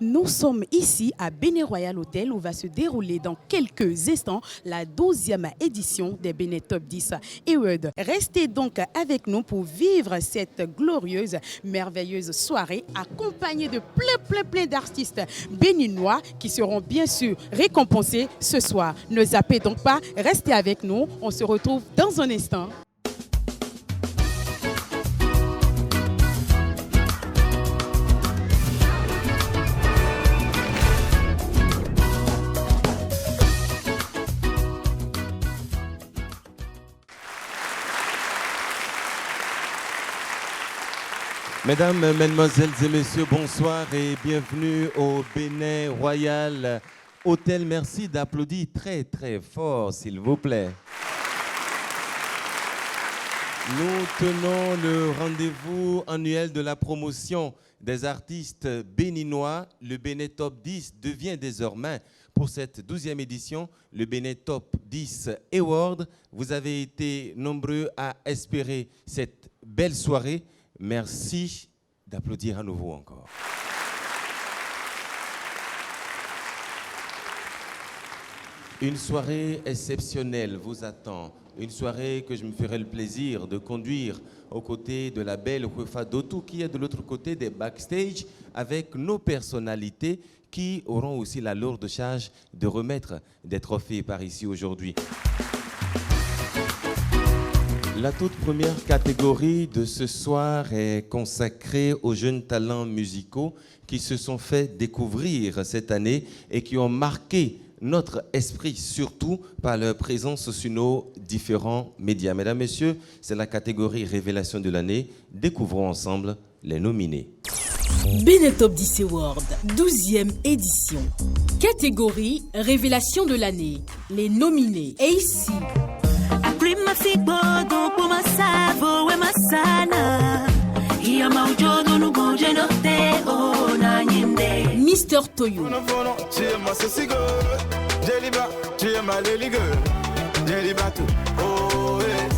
Nous sommes ici à Bénin Royal Hotel où va se dérouler dans quelques instants la 12e édition des Bénin Top 10 Awards. Restez donc avec nous pour vivre cette glorieuse, merveilleuse soirée accompagnée de plein d'artistes béninois qui seront bien sûr récompensés ce soir. Ne zappez donc pas, restez avec nous, on se retrouve dans un instant. Mesdames, Mesdemoiselles et Messieurs, bonsoir et bienvenue au Bénin Royal Hotel. Merci d'applaudir très fort, s'il vous plaît. Nous tenons le rendez-vous annuel de la promotion des artistes béninois. Le Bénin Top 10 devient désormais, pour cette 12e édition, le Bénin Top 10 Award. Vous avez été nombreux à espérer cette belle soirée. Merci d'applaudir à nouveau encore. Une soirée exceptionnelle vous attend. Une soirée que je me ferai le plaisir de conduire aux côtés de la belle Kwefa Dotou qui est de l'autre côté des backstage avec nos personnalités qui auront aussi la lourde charge de remettre des trophées par ici aujourd'hui. La toute première catégorie de ce soir est consacrée aux jeunes talents musicaux qui se sont fait découvrir cette année et qui ont marqué notre esprit, surtout par leur présence sur nos différents médias. Mesdames, Messieurs, c'est la catégorie Révélation de l'année. Découvrons ensemble les nominés. Bénin Top 10 Award, 12e édition. Catégorie Révélation de l'année. Les nominés. Et ici... Mister Toyo,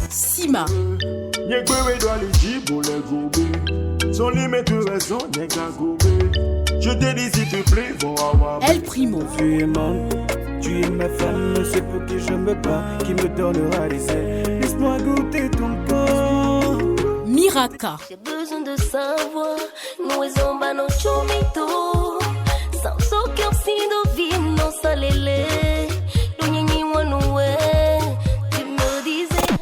Sima, je te dis s'il te plaît, El Primo, tu es ma femme, c'est pour qui je me bats, qui me donnera les ailes. Laisse-moi goûter ton corps. Miraka, j'ai besoin de savoir, nous sommes pas nos chomito. Sans aucun signe de vie, non salélé. Tu me disais.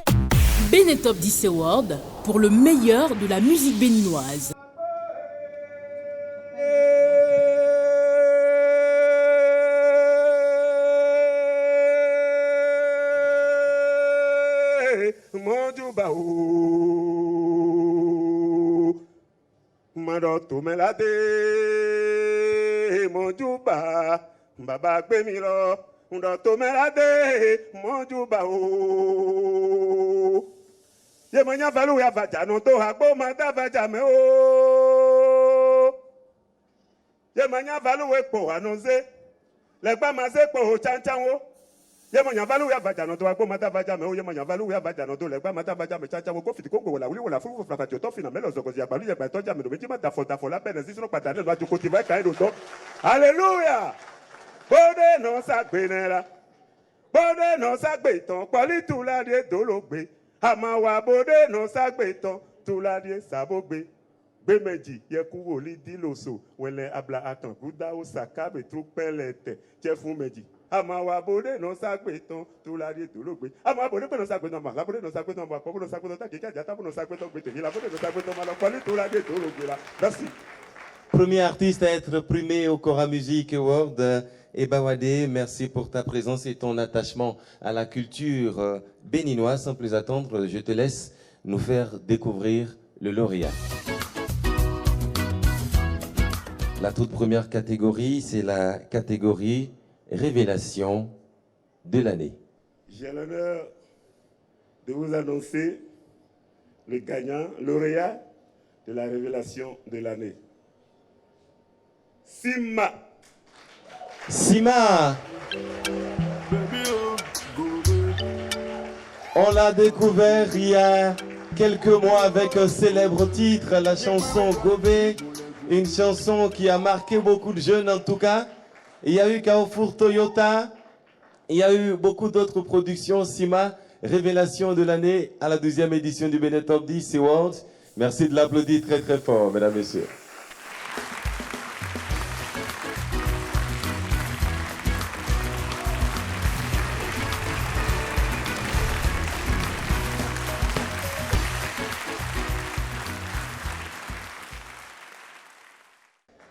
Bénin Top 10 Award pour le meilleur de la musique béninoise. Maroto melade, mon juba, baba gbemiro, maroto melade, mon juba o. Ye manya valu ya vaja no to hagbo mata vaja me o. Ye manya valu we po anonze, legba ma se po chanchan o. Ye manya valu ya vaja no to hagbo mata vaja me o. Ye manya valu ya vaja no to legba mata vaja me chanchan o. Ko fiti ko go wala wuli wala fu fu flafa to fina melo zogo ya balu ya ba to ja me do meji ma da fo la bene sisino patane lo aju ko ti vai kai do to. Hallelujah. Bode no sagbenera. Bode no sagbe ton poli tu la de dologbe. Ama wa bode no sagbe ton tu la de sabogbe. Gbe meji ye ku woli diloso wele abla atan guda o sakabe tru pelete je fun meji. Ama wa bode no sagbe ton tu la de dologbe. Ama bode no sagbe ton ma la bode no sagbe ton ma ko no sagbe ton ta ke ja ta no sagbe ton gbe te la bode no sagbe ton ma la poli tu la de dologbe la. Merci. Premier artiste à être primé au Cora Music Award, Ebawade, merci pour ta présence et ton attachement à la culture béninoise. Sans plus attendre, je te laisse nous faire découvrir le lauréat. La toute première catégorie, c'est la catégorie Révélation de l'année. J'ai l'honneur de vous annoncer le gagnant, lauréat de la Révélation de l'année. Sima. Sima. On l'a découvert il y a quelques mois avec un célèbre titre, la chanson Gobé. Une chanson qui a marqué beaucoup de jeunes en tout cas. Il y a eu Carrefour Toyota. Il y a eu beaucoup d'autres productions. Sima, révélation de l'année à la 12e édition du Benet Top 10 Awards. Merci de l'applaudir très très fort, mesdames et messieurs.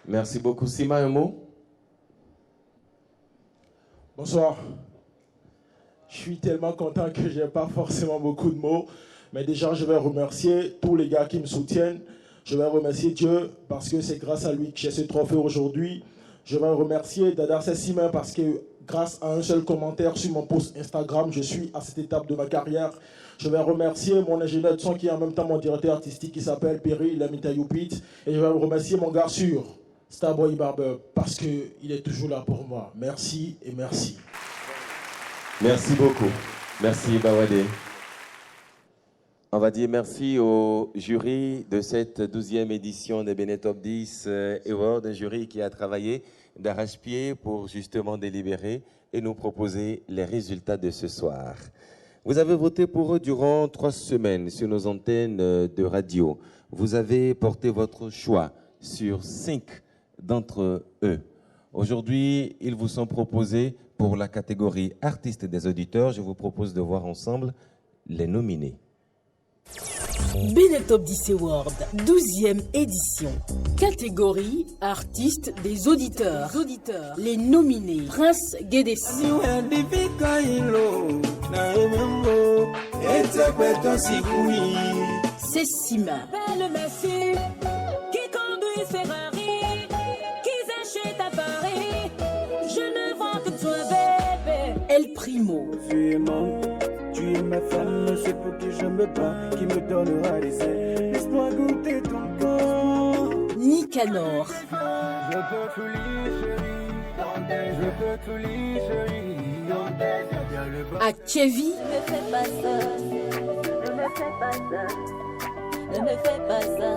Merci beaucoup. Sima, un mot? Bonsoir. Je suis tellement content que je n'ai pas forcément beaucoup de mots. Mais déjà, je vais remercier tous les gars qui me soutiennent. Je vais remercier Dieu parce que c'est grâce à lui que j'ai ce trophée aujourd'hui. Je vais remercier Dada Sessimain parce que grâce à un seul commentaire sur mon post Instagram, je suis à cette étape de ma carrière. Je vais remercier mon ingénieur de son qui est en même temps mon directeur artistique qui s'appelle Perry Lamita Youpit. Et je vais remercier mon gars sûr, Starboy Barber, parce qu'il est toujours là pour moi. Merci et merci. Merci beaucoup. Merci Bawade. On va dire merci au jury de cette 12e édition des Benet Top 10 Awards, un jury qui a travaillé d'arrache-pied pour justement délibérer et nous proposer les résultats de ce soir. Vous avez voté pour eux durant 3 semaines sur nos antennes de radio. Vous avez porté votre choix sur 5 d'entre eux. Aujourd'hui, ils vous sont proposés pour la catégorie artistes des auditeurs. Je vous propose de voir ensemble les nominés. Benet Top 10 Award, 12e édition. Catégorie artistes des auditeurs. Les nominés: Prince Guédessi, c'est Sima, Belle Messi, qui conduit Ferrari, qui achète à Paris. Je ne vois que toi, bébé. El Primo, Tu es ma femme, c'est pour que je me bats, qui me donnera les ailes. Laisse-moi goûter ton corps. Nicanor, Je peux tout lire, chérie. Je peux tout lire, chérie. Viens le bas. Akevi, Ne me fais pas ça, ne me fais pas ça, ne me fais pas ça.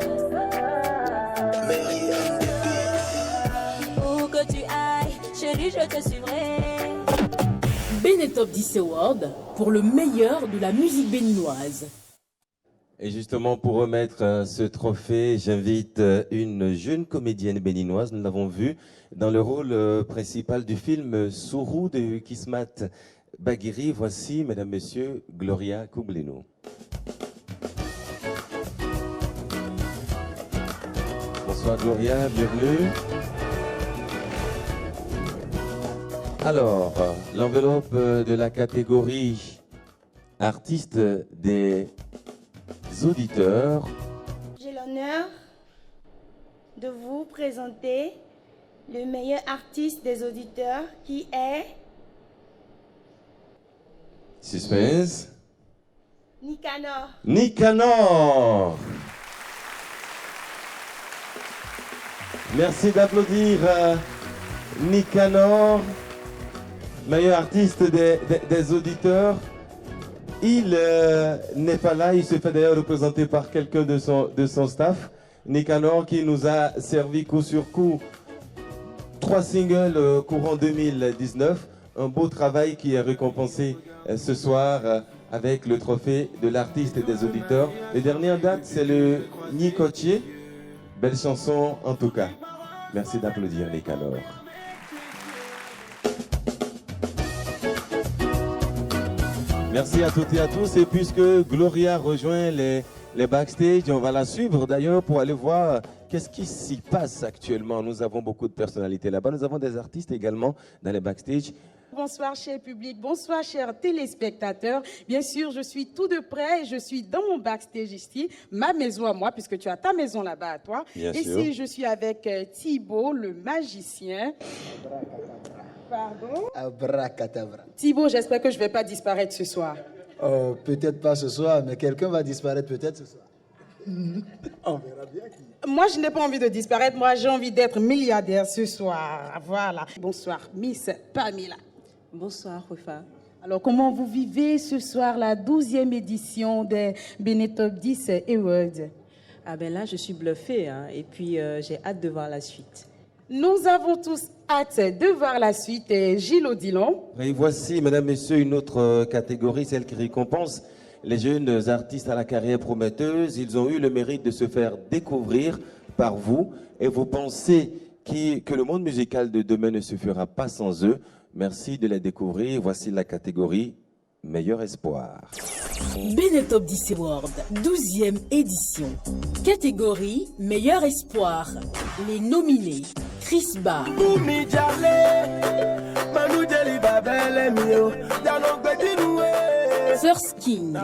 Où que tu ailles, chérie, je te suivrai. Benet Top 10 Award pour le meilleur de la musique béninoise. Et justement, pour remettre ce trophée, j'invite une jeune comédienne béninoise. Nous l'avons vue dans le rôle principal du film Sourou de Kismat Baguiri. Voici, mesdames, messieurs, Gloria Koubleno. Bonsoir Gloria, bienvenue. Alors, l'enveloppe de la catégorie artistes des auditeurs. J'ai l'honneur de vous présenter le meilleur artiste des auditeurs qui est Suspense. Nicanor. Nicanor. Merci d'applaudir Nicanor, meilleur artiste des auditeurs. Il n'est pas là, il se fait d'ailleurs représenter par quelqu'un de son staff. Nicanor qui nous a servi coup sur coup 3 singles courant 2019. Un beau travail qui est récompensé ce soir avec le trophée de l'artiste des auditeurs. Le dernier en date, c'est le Nicotier. Belle chanson en tout cas. Merci d'applaudir Nicanor. Merci à toutes et à tous. Et puisque Gloria rejoint les backstage, on va la suivre d'ailleurs pour aller voir qu'est-ce qui s'y passe actuellement. Nous avons beaucoup de personnalités là-bas. Nous avons des artistes également dans les backstage. Bonsoir cher public, bonsoir chers téléspectateurs. Bien sûr, je suis tout de près, je suis dans mon backstage ici, ma maison à moi, puisque tu as ta maison là-bas à toi. Bien ici, sûr. je suis avec Thibaut, le magicien. Pardon? Abracadabra. Thibaut, j'espère que je ne vais pas disparaître ce soir. Oh, peut-être pas ce soir, mais quelqu'un va disparaître peut-être ce soir. On verra bien qui. Moi, je n'ai pas envie de disparaître, moi j'ai envie d'être milliardaire ce soir. Voilà. Bonsoir, Miss Pamela. Bonsoir, Rufa. Alors, comment vous vivez ce soir la 12e édition des Benet Top 10 Awards? Ah ben là, je suis bluffée, hein, et puis j'ai hâte de voir la suite. Nous avons tous hâte de voir la suite. Gilles Odilon. Et voici, mesdames, messieurs, une autre catégorie, celle qui récompense les jeunes artistes à la carrière prometteuse. Ils ont eu le mérite de se faire découvrir par vous et vous pensez que le monde musical de demain ne se fera pas sans eux. Merci de les découvrir. Voici la catégorie Meilleur Espoir. Benetop 10 Award, 12e édition. Catégorie Meilleur Espoir. Les nominés: Chris Ba, First King,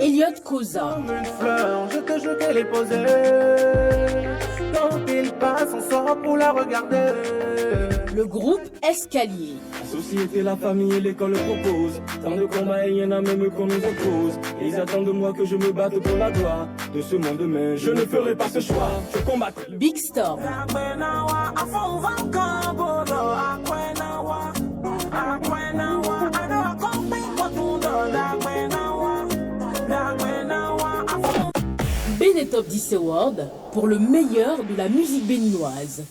Elliot Koza, Je te jure qu'elle est posée. Quand il passe, on sort pour la regarder. le groupe Escalier, La société, la famille et l'école proposent. Tant de combats et il y en a même qu'on nous oppose. Ils attendent de moi que je me batte pour la gloire de ce monde, mais je ne ferai pas ce choix. Je combattrai. Big Storm, Benetop 10 Award pour le meilleur de la musique béninoise.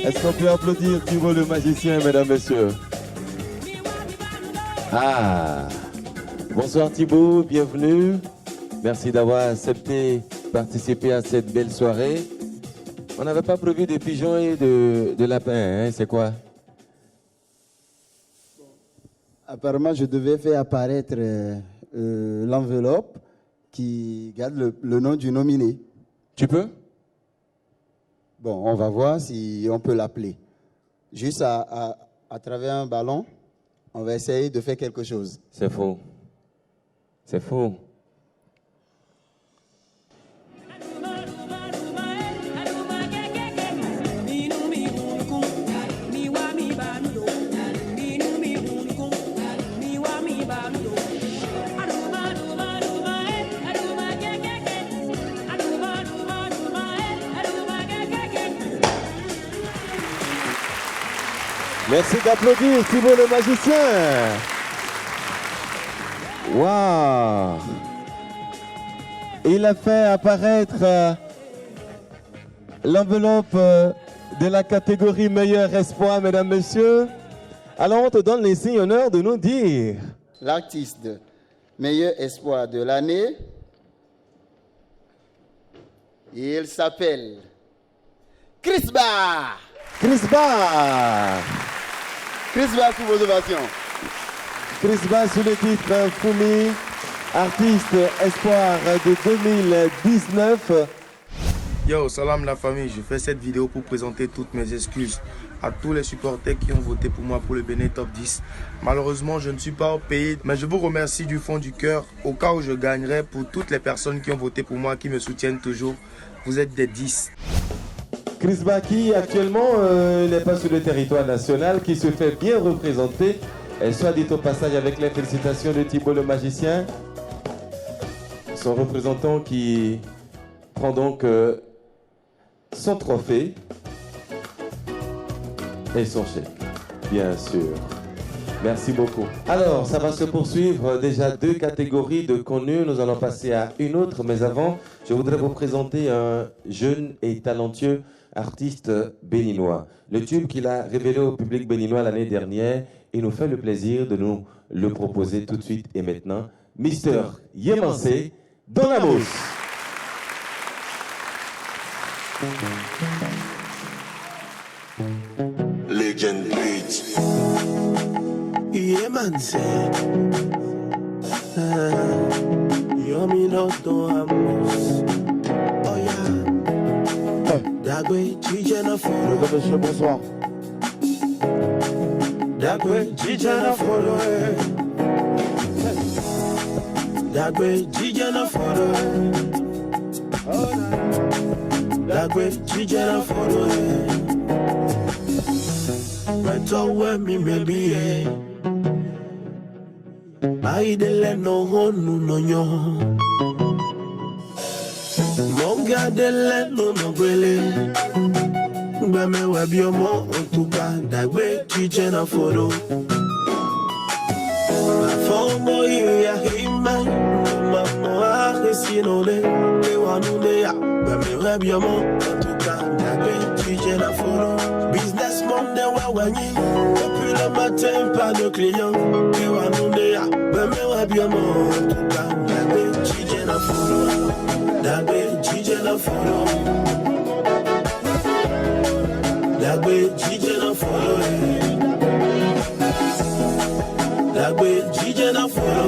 Est-ce qu'on peut applaudir Thibaut le magicien, mesdames, messieurs? Ah, bonsoir Thibaut, bienvenue. Merci d'avoir accepté de participer à cette belle soirée. On n'avait pas prévu de pigeons et de lapins, hein, c'est quoi? Apparemment, je devais faire apparaître l'enveloppe qui garde le nom du nominé. Tu peux? Bon, on va voir si on peut l'appeler. Juste à travers un ballon, on va essayer de faire quelque chose. C'est faux. C'est faux. Merci d'applaudir Thibaut le magicien. Waouh! Il a fait apparaître l'enveloppe de la catégorie Meilleur Espoir, mesdames, messieurs. Alors on te donne les signes honneurs de nous dire. L'artiste Meilleur Espoir de l'année, il s'appelle Chris Ba. Chris Ba. Chris Ba sous vos ovations. Chris Ba sous le titre Fumi, artiste espoir de 2019. Yo, salam la famille, je fais cette vidéo pour présenter toutes mes excuses à tous les supporters qui ont voté pour moi pour le Benetop 10. Malheureusement, je ne suis pas payé, mais je vous remercie du fond du cœur. Au cas où je gagnerai, pour toutes les personnes qui ont voté pour moi, qui me soutiennent toujours, vous êtes des 10. Chris Ba qui actuellement n'est pas sur le territoire national, qui se fait bien représenter, soit dit au passage avec les félicitations de Thibaut le magicien. son représentant qui prend donc son trophée et son chèque, bien sûr. Merci beaucoup. Alors, ça va se poursuivre. Déjà 2 catégories de connus. Nous allons passer à une autre. Mais avant, je voudrais vous présenter un jeune et talentueux artiste béninois. Le tube qu'il a révélé au public béninois l'année dernière. Il nous fait le plaisir de nous le proposer tout de suite et maintenant. Mister Yemansé, Donamos. Legend Beats. Yemansé. Yomi no Donamos. Oh yeah. Dagwe Tijana Foro. Monsieur, bonsoir. Dagwe Tijana Foro. Dagwe Tijana Foro. Dagwe Tijana Foro. Beto we mi baby. Aidele no honu no nyo. Monga dele no no gwele. Gbame webi omo otuka dagbe chiche na foro. Afomo ya hima mamo ahesi no le wanu de ya. Gbame webi omo otuka dagbe chiche na foro. Businessman de wawani. Depuis le matin pas de clients. Wanu de ya. Gbame webi omo otuka dagbe chiche na foro. Dagbe chiche na foro. Dagbe chiche na foro. Dagbe chiche na foro.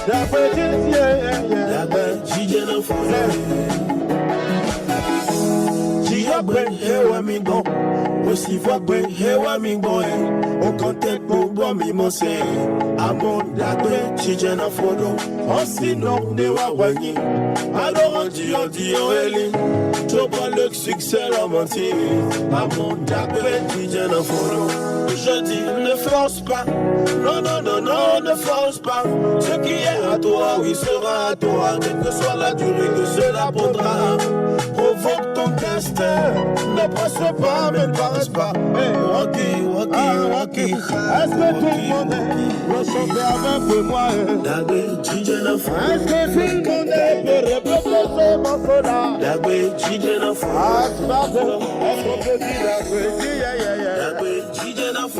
Dagbe chiche na foro. Chiagbe hewa mi bon. Aussi vagbe hewa mi bon. Au contact pour boire mi monse. Amon dagbe chiche na foro. Aussi non de wawani. Alors on dit eli. Tu vois le succès la mentir. Amon dagbe chiche na foro. Je dis ne force pas. Non, non, non, non, ne force pas. Ce qui est à toi, oui, sera à toi. Quelle que soit la durée que cela prendra. Provoque ton destin. Ne presse pas, mais ne passe pas. Rocky, Rocky, Rocky. Est-ce que tout le monde peut chanter avec moi? Dagbe chiche na foro. Est-ce que tout le monde peut répéter ce morceau-là? Dagbe chiche na foro. Est-ce qu'on peut dire Dagbe? Dagbe chiche na foro.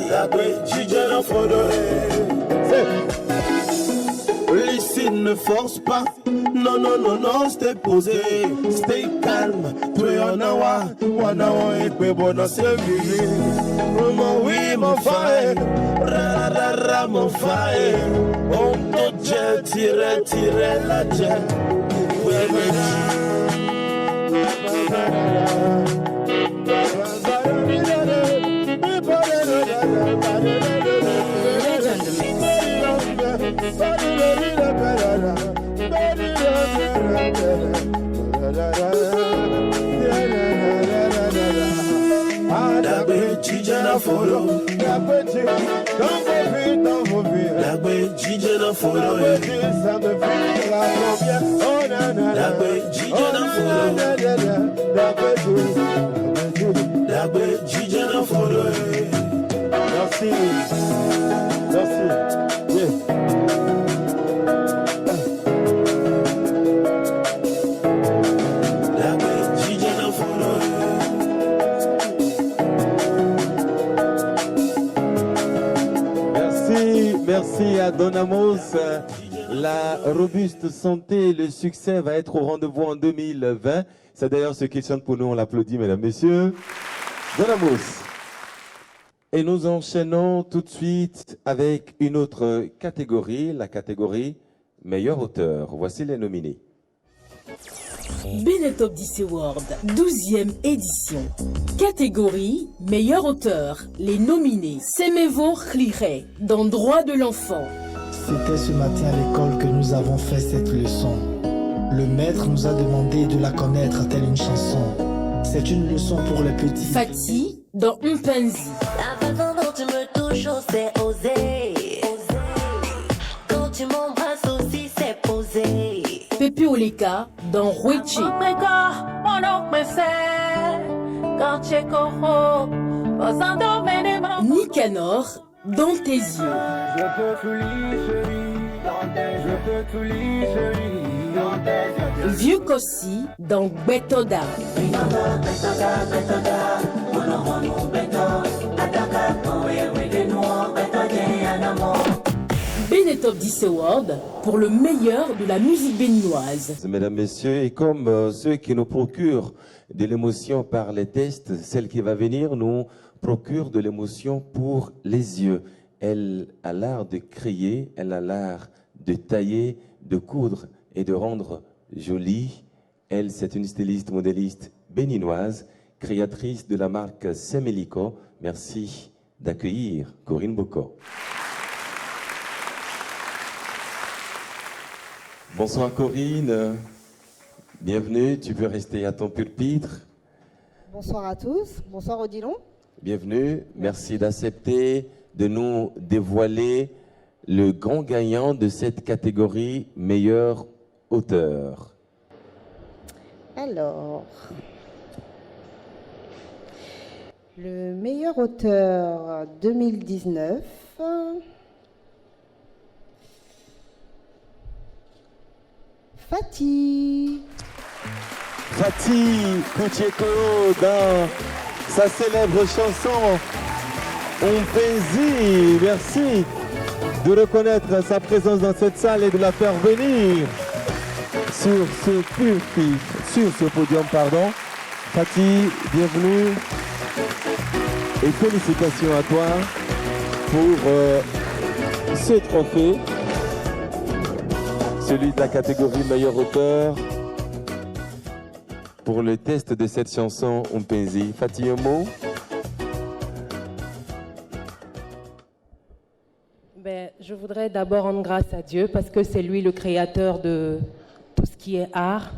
Dagbe chiche na foro. Listen, ne force pas. Non, non, non, non, stay posé. Stay calme. Toi, on a wa et puis bon, on s'est vu. Mon oui, mon frère. Ra, ra, ra, mon frère. On te jette, tirer la jet. Dagbe chiche na foro. Dagbe chiche na foro. Dagbe chiche na foro. Dagbe chiche na foro. Merci. Merci. Yeah. Merci à Donamos. La robuste santé et le succès va être au rendez-vous en 2020. C'est d'ailleurs ce qu'il chante pour nous. On l'applaudit, mesdames, messieurs. Donamos. Et nous enchaînons tout de suite avec une autre catégorie, la catégorie meilleur auteur. Voici les nominés. Benetop 10 Award, 12e édition. Catégorie meilleur auteur. Les nominés Semevo Khliré, dans Droit de l'enfant. C'était ce matin à l'école que nous avons fait cette leçon. Le maître nous a demandé de la connaître telle une chanson. C'est une leçon pour les petits. Fati, dans Mpenzi. La façon dont tu me touches, c'est osé. Pepe Oleka dans Rueche. Nicanor dans tes yeux. Je peux tout lire, je peux tout lire, Vieux Kossi dans Betoda. Benetop 10 Award pour le meilleur de la musique béninoise. Mesdames, Messieurs, et comme ceux qui nous procurent de l'émotion par les tests, celle qui va venir nous procure de l'émotion pour les yeux. Elle a l'art de crier, elle a l'art de tailler, de coudre et de rendre jolie. Elle, c'est une styliste modéliste béninoise, créatrice de la marque Semelico. Merci d'accueillir Corinne Boko. Bonsoir Corinne, bienvenue, tu peux rester à ton pupitre. Bonsoir à tous, bonsoir Odilon. Bienvenue, merci d'accepter de nous dévoiler le grand gagnant de cette catégorie meilleur auteur. Alors, le meilleur auteur 2019, Fatih. Fatih Kouchieko dans sa célèbre chanson Mpenzi. Merci de reconnaître sa présence dans cette salle et de la faire venir sur ce pupitre, sur ce podium, pardon. Fatih, bienvenue et félicitations à toi pour ce trophée, celui de la catégorie meilleur auteur, pour le test de cette chanson Mpenzi. Fatih, un mot? Je voudrais d'abord rendre grâce à Dieu parce que c'est lui le créateur de tout ce qui est art.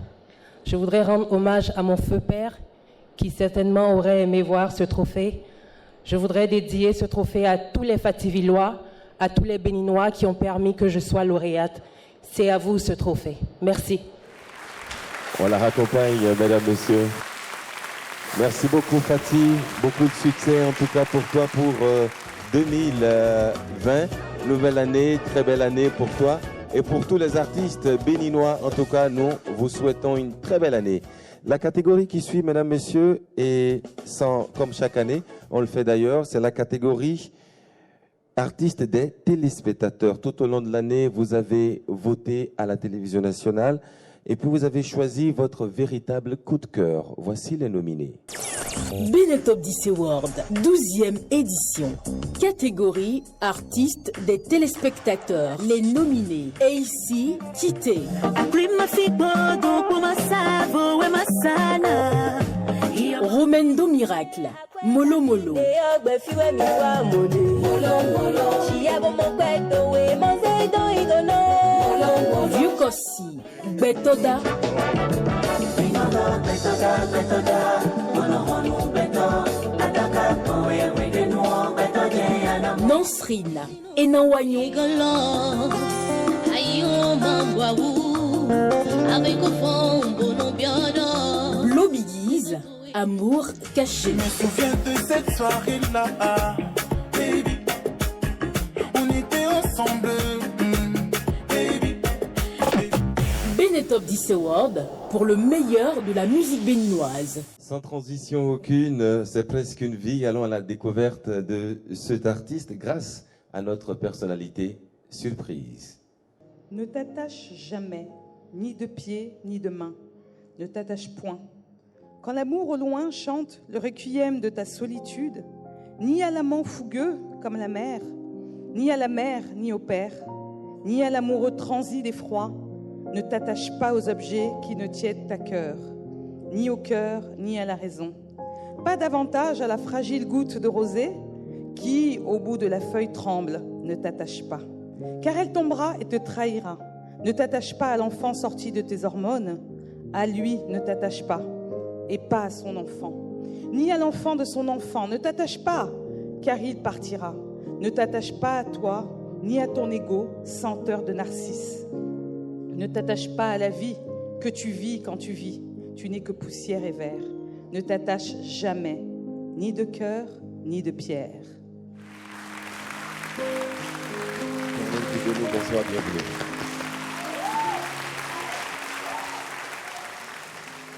Je voudrais rendre hommage à mon feu père qui certainement aurait aimé voir ce trophée. Je voudrais dédier ce trophée à tous les Fativillois, à tous les Béninois qui ont permis que je sois lauréate. C'est à vous ce trophée. Merci. On la raccompagne, mesdames, messieurs. Merci beaucoup Fatih, beaucoup de succès en tout cas pour toi pour 2020. Nouvelle année, très belle année pour toi et pour tous les artistes béninois. En tout cas, nous vous souhaitons une très belle année. La catégorie qui suit, mesdames, messieurs, et comme chaque année, on le fait d'ailleurs, c'est la catégorie artistes des téléspectateurs. Tout au long de l'année, vous avez voté à la télévision nationale et puis vous avez choisi votre véritable coup de cœur. Voici les nominés. Benetop 10 Award, 12e édition. Catégorie artistes des téléspectateurs. Les nominés. Et ici, Kité. Romendo Miracle. Molo Molo. Vieux Kossi. Betoda. Nansrina et Nanwanyo. Lobbyise, amour caché. Je me souviens de cette soirée-là, baby. On était ensemble, baby. Benetop 10 Award pour le meilleur de la musique béninoise. Sans transition aucune, c'est presque une vie. Allons à la découverte de cet artiste grâce à notre personnalité surprise. Ne t'attache jamais, ni de pied, ni de main. Ne t'attache point. Quand l'amour au loin chante le requiem de ta solitude, ni à l'amant fougueux comme la mer, ni à la mère, ni au père, ni à l'amoureux transi d'effroi, ne t'attache pas aux objets qui ne tiennent à cœur, ni au cœur, ni à la raison. Pas davantage à la fragile goutte de rosée qui, au bout de la feuille, tremble. Ne t'attache pas, car elle tombera et te trahira. Ne t'attache pas à l'enfant sorti de tes hormones. À lui, ne t'attache pas, et pas à son enfant. Ni à l'enfant de son enfant. Ne t'attache pas, car il partira. Ne t'attache pas à toi, ni à ton ego, senteur de narcisse. Ne t'attache pas à la vie que tu vis quand tu vis. Tu n'es que poussière et verre. Ne t'attache jamais, ni de cœur, ni de pierre. Bonsoir, bienvenue.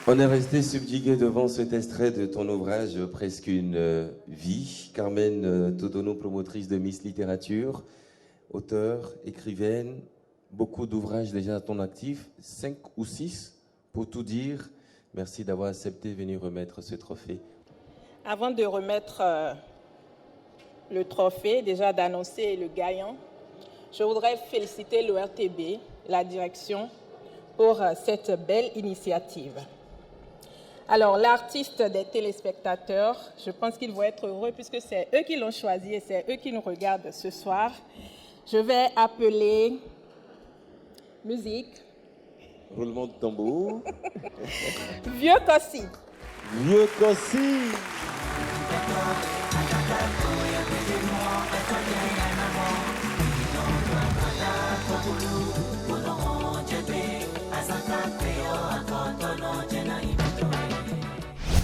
On est resté subjugué devant cet extrait de ton ouvrage Presque une vie. Carmen Todono, promotrice de Miss Littérature, auteure, écrivaine, beaucoup d'ouvrages déjà à ton actif, 5 ou 6 pour tout dire. Merci d'avoir accepté de venir remettre ce trophée. Avant de remettre le trophée, déjà d'annoncer le gagnant, je voudrais féliciter l'ORTB, la direction, pour cette belle initiative. Alors, l'artiste des téléspectateurs, je pense qu'ils vont être heureux puisque c'est eux qui l'ont choisi et c'est eux qui nous regardent ce soir. Je vais appeler musique. Roulement de tambour. Vieux Kossi. Vieux Kossi.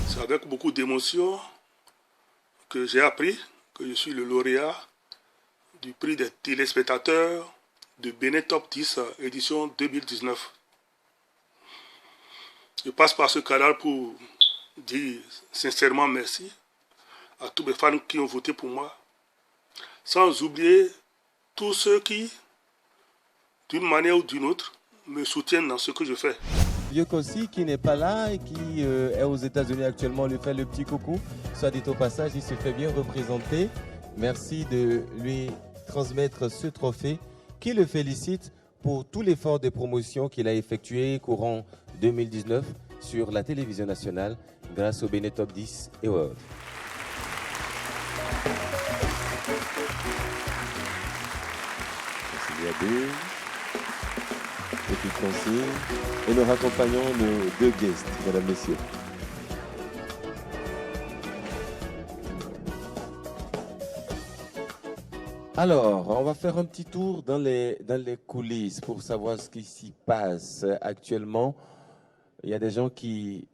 C'est avec beaucoup d'émotion que j'ai appris que je suis le lauréat du prix des téléspectateurs de Bénin Top 10 édition 2019. Je passe par ce canal pour dire sincèrement merci à tous mes fans qui ont voté pour moi, sans oublier tous ceux qui, d'une manière ou d'une autre, me soutiennent dans ce que je fais. Vieux Kossi qui n'est pas là et qui est aux États-Unis actuellement, lui fait le petit coucou. Soit dit au passage, il se fait bien représenter. Merci de lui transmettre ce trophée qui le félicite pour tout l'effort de promotion qu'il a effectué courant 2019 sur la télévision nationale grâce au Bénin Top 10 Award. Merci bien. Petite consigne. Et nous raccompagnons nos 2 guests, mesdames, messieurs. Alors, on va faire un petit tour dans les coulisses pour savoir ce qui s'y passe actuellement. Il y a des gens qui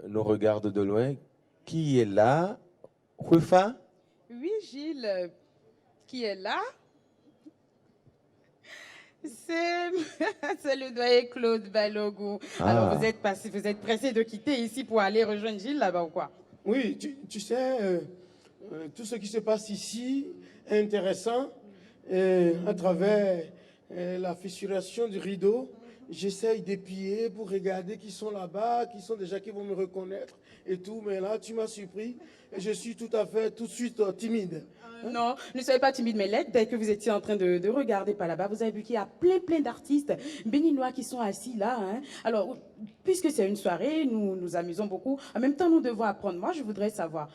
nous regardent de loin. Qui est là? Kwefa? Oui, Gilles, qui est là? C'est le doyen Claude Balogun. Alors, vous êtes pressé de quitter ici pour aller rejoindre Gilles là-bas ou quoi? Oui, tu sais, tout ce qui se passe ici est intéressant. À travers la fissuration du rideau, j'essaye d'épier pour regarder qui sont là-bas, qui vont me reconnaître et tout. Mais là, tu m'as surpris et je suis tout de suite timide. Non, ne soyez pas timide, mais là, dès que vous étiez en train de regarder par là-bas, vous avez vu qu'il y a plein d'artistes béninois qui sont assis là. Hein. Alors, puisque c'est une soirée, nous nous amusons beaucoup. En même temps, nous devons apprendre. Moi, je voudrais savoir,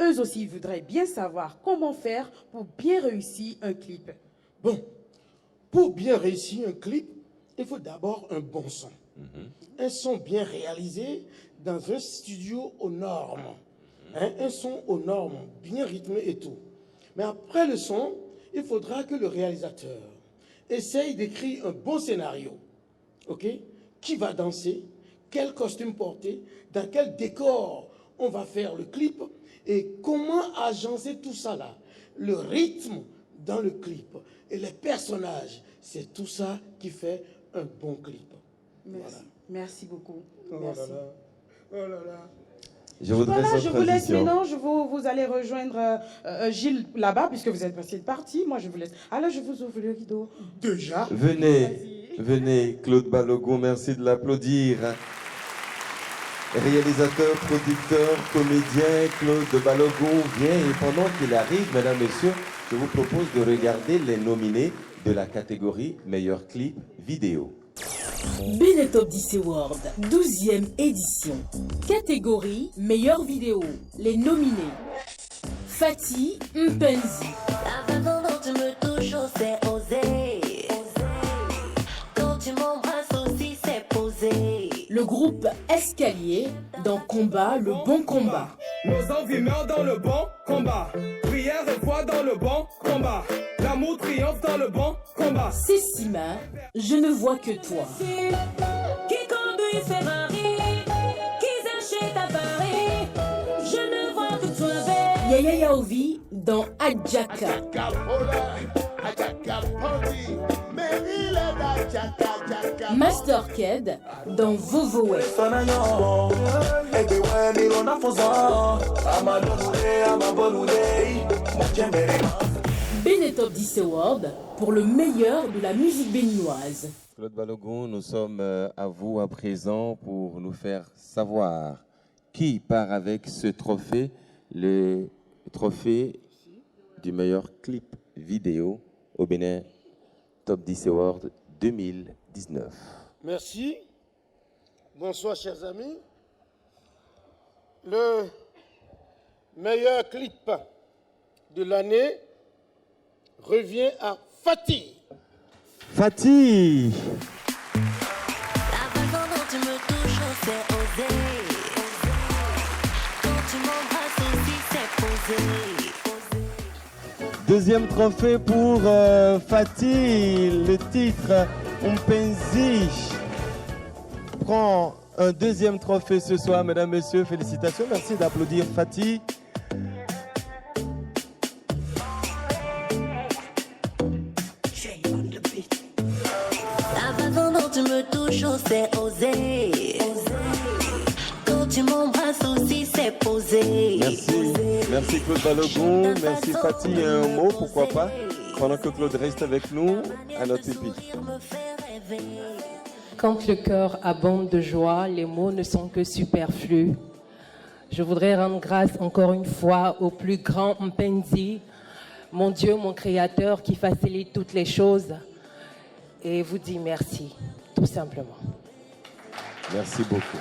eux aussi voudraient bien savoir comment faire pour bien réussir un clip. Bon, pour bien réussir un clip, il faut d'abord un bon son. Un son bien réalisé dans un studio aux normes. Un son aux normes, bien rythmé et tout. Mais après le son, il faudra que le réalisateur essaye d'écrire un bon scénario. OK? Qui va danser? Quel costume porter? Dans quel décor on va faire le clip? Et comment agencer tout ça là? Le rythme dans le clip et les personnages, c'est tout ça qui fait un bon clip. Merci, voilà. Merci beaucoup. Oh Merci. là là. Oh là là. Je voudrais voilà, je vous laisse transition. maintenant. Vous allez rejoindre Gilles là-bas, puisque vous êtes passé de partie. Moi, je vous laisse. Alors, je vous ouvre le rideau. Déjà? Venez, Claude Balogun, merci de l'applaudir. Réalisateur, producteur, comédien, Claude Balogun vient et pendant qu'il arrive, mesdames, messieurs, je vous propose de regarder les nominés de la catégorie meilleur clip vidéo. Bénin Top 10 Award, 12e édition. Catégorie meilleure vidéo. Les nominés: Fatih Mpenzi. La façon dont tu me touches, c'est osé. Quand tu m'embrasses aussi, c'est posé. Le groupe Escalier dans Combat, le bon combat. Nos envies meurent dans le bon combat. Prière et foi dans le bon combat. L'amour triomphe dans le bon combat. Sessima, je ne vois que toi. Qui conduit Ferrari, qui achète à Paris, je ne vois que toi, bébé. Yaya Yaovi dans Adjaka. Master Ked dans Vovoé. Benetop 10 Award pour le meilleur de la musique béninoise. Claude Balogun, nous sommes à vous à présent pour nous faire savoir qui part avec ce trophée, le trophée du meilleur clip vidéo au Bénin Top 10 Award 2019. Merci. Bonsoir, chers amis. Le meilleur clip de l'année revient à Fatih. Fatih. La façon dont tu me touches, c'est osé. Quand tu m'embrasses aussi, c'est posé. Deuxième trophée pour Fatih. Le titre Mpenzi prend un deuxième trophée ce soir, mesdames, messieurs. Félicitations. Merci d'applaudir Fatih. La façon dont tu me touches, c'est osé. Quand tu m'embrasses aussi, c'est posé. Merci. Merci Claude Balogun. Merci Fatih. Un mot, pourquoi pas, pendant que Claude reste avec nous à notre pupitre. Quand le cœur abonde de joie, les mots ne sont que superflus. Je voudrais rendre grâce encore une fois au plus grand Mpenzi, mon Dieu, mon Créateur qui facilite toutes les choses, et vous dire merci, tout simplement. Merci beaucoup.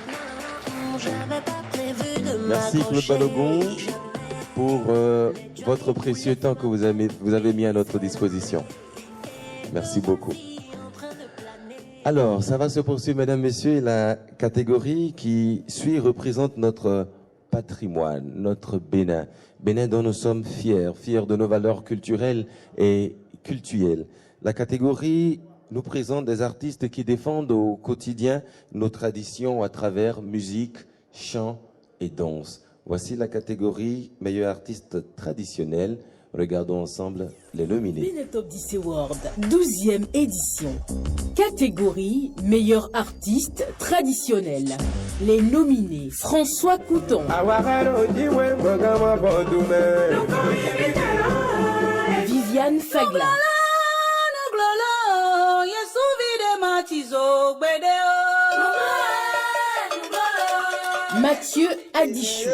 Merci Claude Balogun pour votre précieux temps que vous avez mis à notre disposition. Merci beaucoup. Alors, ça va se poursuivre, mesdames, messieurs, et la catégorie qui suit représente notre patrimoine, notre Bénin. Bénin dont nous sommes fiers, fiers de nos valeurs culturelles et cultuelles. La catégorie nous présente des artistes qui défendent au quotidien nos traditions à travers musique, chant et danse. Voici la catégorie meilleur artiste traditionnel. Regardons ensemble les nominés. Benetop 10 Award, 12e édition. Catégorie meilleur artiste traditionnel. Les nominés: François Couton, Viviane Fagla, Mathieu Adichou,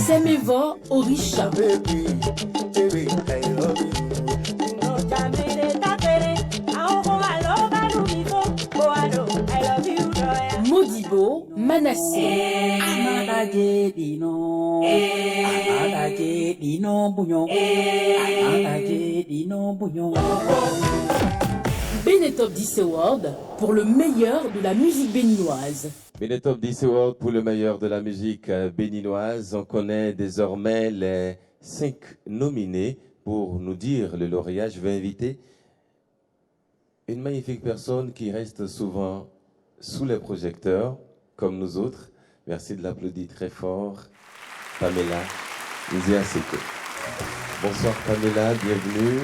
Semevo Orisha, Modibo Manassé, Benetop 10 Award pour le meilleur de la musique béninoise. Benetop 10 Award pour le meilleur de la musique béninoise. On connaît désormais les 5 nominés. Pour nous dire le lauréat, je vais inviter une magnifique personne qui reste souvent sous les projecteurs, comme nous autres. Merci de l'applaudir très fort. Pamela Nziaseko. Bonsoir Pamela, bienvenue.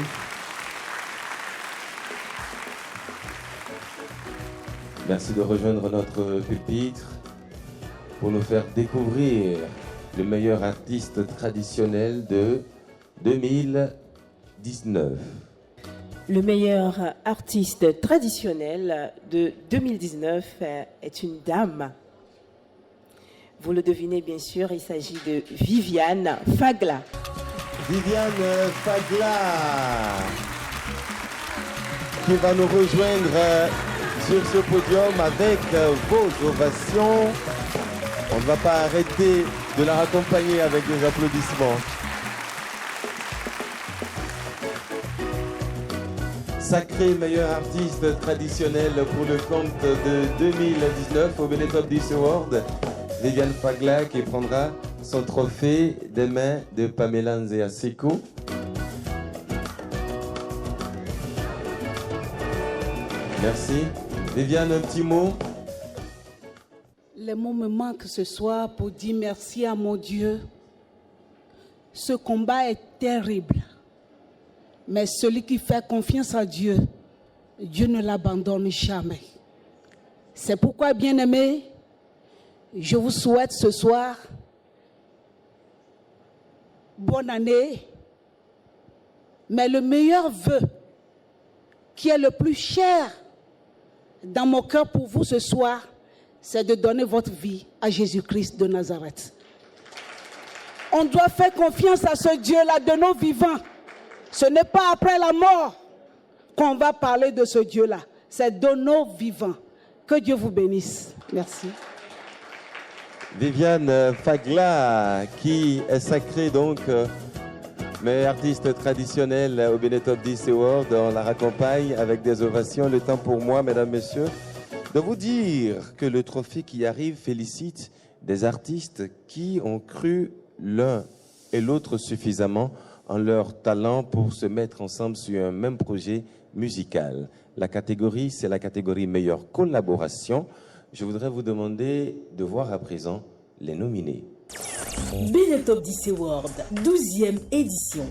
Merci de rejoindre notre pupitre pour nous faire découvrir le meilleur artiste traditionnel de 2019. Le meilleur artiste traditionnel de 2019 est une dame. Vous le devinez bien sûr, il s'agit de Viviane Fagla. Viviane Fagla, qui va nous rejoindre sur ce podium avec vos ovations. On ne va pas arrêter de la raccompagner avec des applaudissements. sacré meilleur artiste traditionnel pour le compte de 2019 au Benetop 10 Award. Viviane Fagla qui prendra son trophée des mains de Pamela Nzea Seko. Merci. Viviane, un petit mot. Les mots me manquent ce soir pour dire merci à mon Dieu. Ce combat est terrible. Mais celui qui fait confiance à Dieu, Dieu ne l'abandonne jamais. C'est pourquoi, bien-aimés, je vous souhaite ce soir bonne année. Mais le meilleur vœu, qui est le plus cher dans mon cœur pour vous ce soir, c'est de donner votre vie à Jésus-Christ de Nazareth. On doit faire confiance à ce Dieu-là de nos vivants. Ce n'est pas après la mort qu'on va parler de ce Dieu-là. C'est de nos vivants. Que Dieu vous bénisse. Merci. Viviane Fagla, qui est sacrée donc meilleure artiste traditionnelle au Benetop 10 Award. On la raccompagne avec des ovations. Le temps pour moi, mesdames, messieurs, de vous dire que le trophée qui arrive félicite des artistes qui ont cru l'un et l'autre suffisamment en leur talent pour se mettre ensemble sur un même projet musical. La catégorie, c'est la catégorie meilleure collaboration. Je voudrais vous demander de voir à présent les nominés. Benetop 10 Award, 12e édition.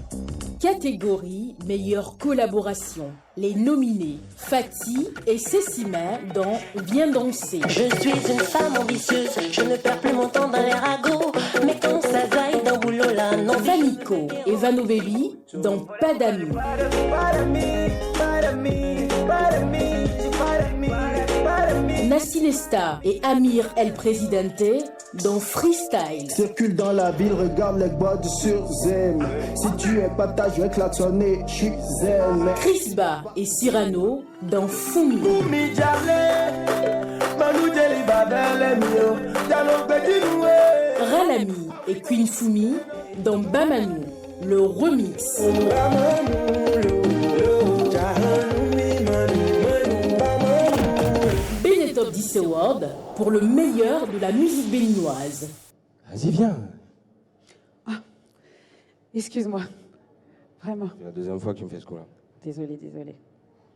Catégorie meilleure collaboration. Les nominés Fatih et Cécima dans Viens danser. Je suis une femme ambitieuse, je ne perds plus mon temps dans les ragots. Mais quand ça vaille dans boulot là, non. Famiko et Vanovelli dans Pas d'amis. Nassinesta et Amir El Presidente dans Freestyle. Circule dans la ville, regarde les bois sur Zen. Si tu es pas ta, je vais klaxonner, je suis zen. Crisba et Cyrano dans Fumi. Ralami et Queen Fumi dans Bamanou, le remix. Benetop 10 Award pour le meilleur de la musique béninoise. Vas-y, viens. Excuse-moi. Vraiment. C'est la deuxième fois que tu me fais ce coup-là. Désolée.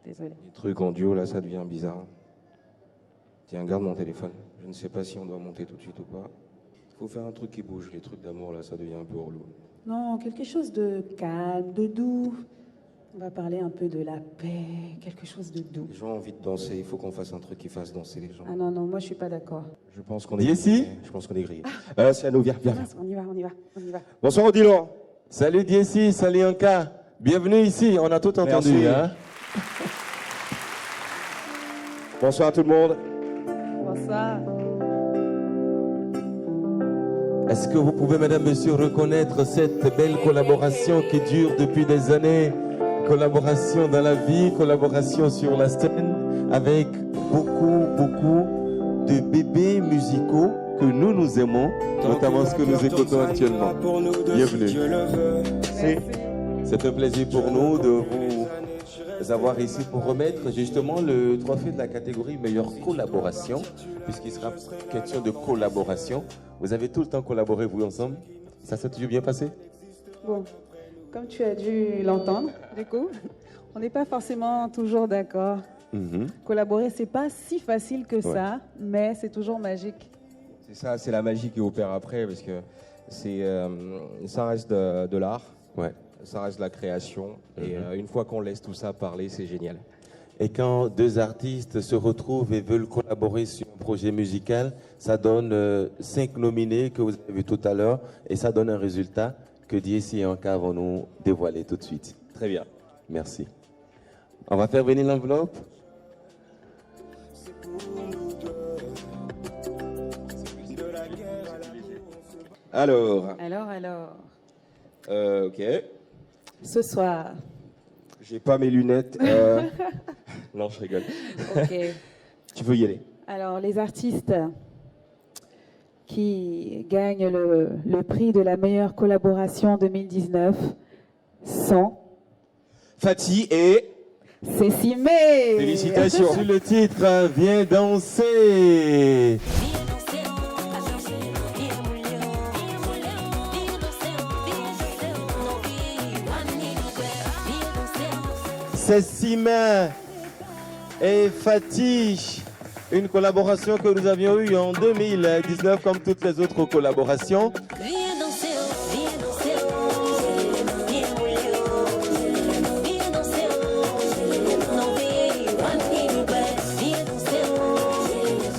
Les trucs en duo, là, ça devient bizarre. Tiens, garde mon téléphone. Je ne sais pas si on doit monter tout de suite ou pas. Faut faire un truc qui bouge. Les trucs d'amour, là, ça devient un peu relou. Non, quelque chose de calme, de doux. On va parler un peu de la paix, quelque chose de doux. Les gens ont envie de danser. Il faut qu'on fasse un truc qui fasse danser les gens. Ah non, moi je suis pas d'accord. Je pense qu'on est grillé. Je pense qu'on est grillé. C'est à nous, viens. On y va. Bonsoir Odilon. Salut Diesi, salut Anka. Bienvenue ici, on a tout entendu. Hein? Bonsoir à tout le monde. Bonsoir. Est-ce que vous pouvez, mesdames, messieurs, reconnaître cette belle collaboration qui dure depuis des années? Collaboration dans la vie, collaboration sur la scène, avec beaucoup de bébés musicaux que nous aimons, notamment ce que nous écoutons actuellement. Bienvenue. C'est un plaisir pour nous de vous avoir ici pour remettre justement le trophée de la catégorie meilleure collaboration, puisqu'il sera question de collaboration. Vous avez tout le temps collaboré, vous, ensemble? Ça s'est toujours bien passé? Bon, comme tu as dû l'entendre, du coup, on n'est pas forcément toujours d'accord. Collaborer, c'est pas si facile que ça, mais c'est toujours magique. C'est ça, c'est la magie qui opère après, parce que ça reste de l'art, ça reste de la création, et une fois qu'on laisse tout ça parler, c'est génial. Et quand deux artistes se retrouvent et veulent collaborer sur un projet musical, ça donne 5 nominés que vous avez vu tout à l'heure, et ça donne un résultat que Diesi et Anka vont nous dévoiler tout de suite. Très bien. Merci. On va faire venir l'enveloppe. Alors. Ok. Ce soir. J'ai pas mes lunettes. Non, je rigole. Ok. Tu peux y aller. Alors, les artistes qui gagnent le prix de la meilleure collaboration 2019 sont Fatih et Cécile May. Félicitations. Sur le titre, Viens danser. Sessima et Fatih, une collaboration que nous avions eue en 2019 comme toutes les autres collaborations.